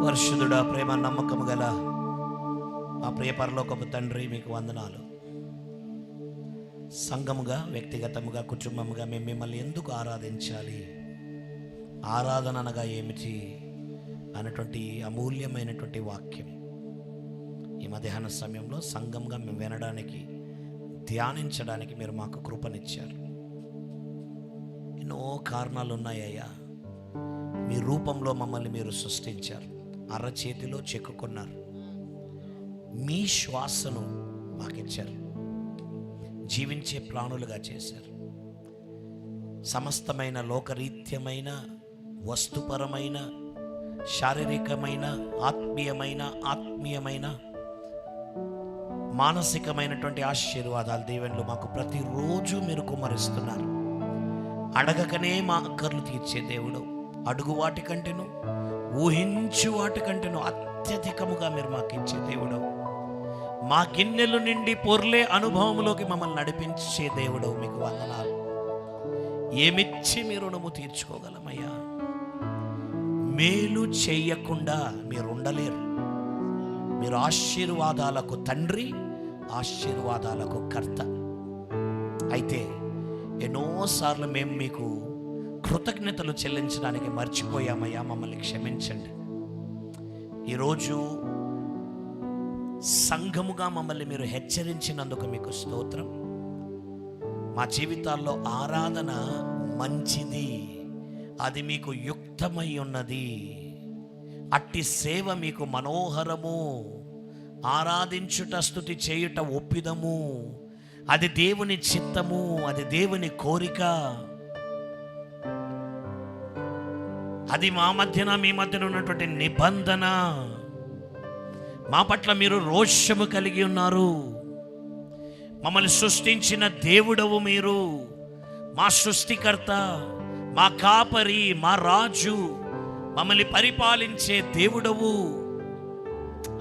పరిశుద్ధుడా, ప్రేమ నమ్మకము గల మా ప్రియ పరలోకపు తండ్రి, మీకు వందనాలు. సంఘముగా, వ్యక్తిగతముగా, కుటుంబముగా మేము మిమ్మల్ని ఎందుకు ఆరాధించాలి, ఆరాధన అనగా ఏమిటి అన్నటువంటి అమూల్యమైనటువంటి వాక్యం ఈ మధ్యాహ్న సమయంలో సంఘంగా మేము వినడానికి, ధ్యానించడానికి మీరు మాకు కృపనిచ్చారు. ఎన్నో కారణాలు ఉన్నాయ్యా. మీ రూపంలో మమ్మల్ని మీరు సృష్టించారు, అరచేతిలో చెక్కుకున్నారు, మీ శ్వాసను మాకిచ్చారు, జీవించే ప్రాణులుగా చేశారు. సమస్తమైన లోకరీత్యమైన, వస్తుపరమైన, శారీరకమైన, ఆత్మీయమైన మానసికమైనటువంటి ఆశీర్వాదాలు, దీవెనలు మాకు ప్రతిరోజు మీరు కుమ్మరిస్తున్నారు. అడగకనే మా అక్కర్లు తీర్చే దేవుడు, అడుగు వాటి కంటేను, ఊహించు వాటి కంటేను అత్యధికముగా మీరు మాకు ఇచ్చే దేవుడు, మా గిన్నెలు నిండి పొర్లే అనుభవంలోకి మమ్మల్ని నడిపించే దేవుడు. మీకు వందనాలు. ఏమిచ్చి మీరు రుణము తీర్చుకోగలమయ్యా. మేలు చేయకుండా మీరు ఉండలేరు. మీరు ఆశీర్వాదాలకు తండ్రి, ఆశీర్వాదాలకు కర్త. అయితే ఎన్నోసార్లు మేము మీకు కృతజ్ఞతలు చెల్లించడానికి మర్చిపోయామయ్యా. మమ్మల్ని క్షమించండి. ఈరోజు సంఘముగా మమ్మల్ని మీరు హెచ్చరించినందుకు మీకు స్తోత్రం. మా జీవితాల్లో ఆరాధన మంచిది, అది మీకు యుక్తమై ఉన్నది. అట్టి సేవ మీకు మనోహరము. ఆరాధించుట, స్తుతి చేయుట ఒప్పిదము. అది దేవుని చిత్తము, అది దేవుని కోరిక. అది మా మధ్యన మీ మధ్యన ఉన్నటువంటి నిబంధన. మా పట్ల మీరు రోషము కలిగి ఉన్నారు. మమ్మల్ని సృష్టించిన దేవుడవు మీరు, మా సృష్టికర్త, మా కాపరి, మా రాజు, మమ్మల్ని పరిపాలించే దేవుడవు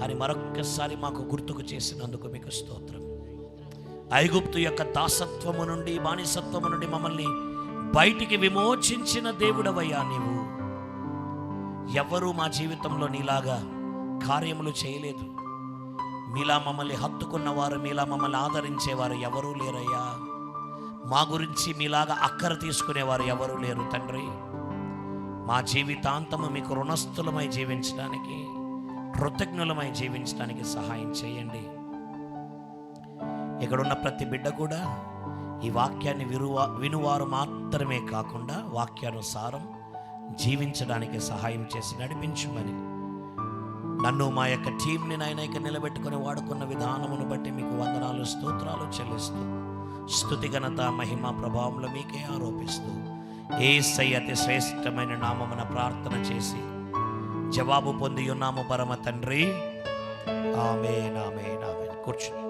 అని మరొక్కసారి మాకు గుర్తుకు చేసినందుకు మీకు స్తోత్రం. ఐగుప్తు యొక్క దాసత్వము నుండి, బానిసత్వము నుండి మమ్మల్ని బయటికి విమోచించిన దేవుడవయ్యా నీవు. ఎవరు మా జీవితంలో నీలాగా కార్యములు చేయలేదు. మీలా మమ్మల్ని హత్తుకున్నవారు, మీలా మమ్మల్ని ఆదరించేవారు ఎవరూ లేరయ్యా. మా గురించి మీలాగా అక్కర తీసుకునేవారు ఎవరూ లేరు తండ్రి. మా జీవితాంతము మీకు రుణస్థులమై జీవించడానికి, కృతజ్ఞులమై జీవించడానికి సహాయం చేయండి. ఇక్కడున్న ప్రతి బిడ్డ కూడా ఈ వాక్యాన్ని వినువారు మాత్రమే కాకుండా వాక్యానుసారం జీవించడానికి సహాయం చేసి నడిపించమని, నన్ను మా యొక్క టీంని నాయన ఇక నిలబెట్టుకుని వాడుకున్న విధానమును బట్టి మీకు వందనాలు, స్తోత్రాలు చెల్లిస్తూ, స్తుతి ఘనత మహిమ ప్రభావంలో మీకే ఆరోపిస్తూ, యేసయ్య అతి శ్రేష్టమైన నామమున ప్రార్థన చేసి జవాబు పొంది ఉన్నాము పరమ తండ్రి. ఆమేన్, ఆమేన్, ఆమేన్. కూర్చో.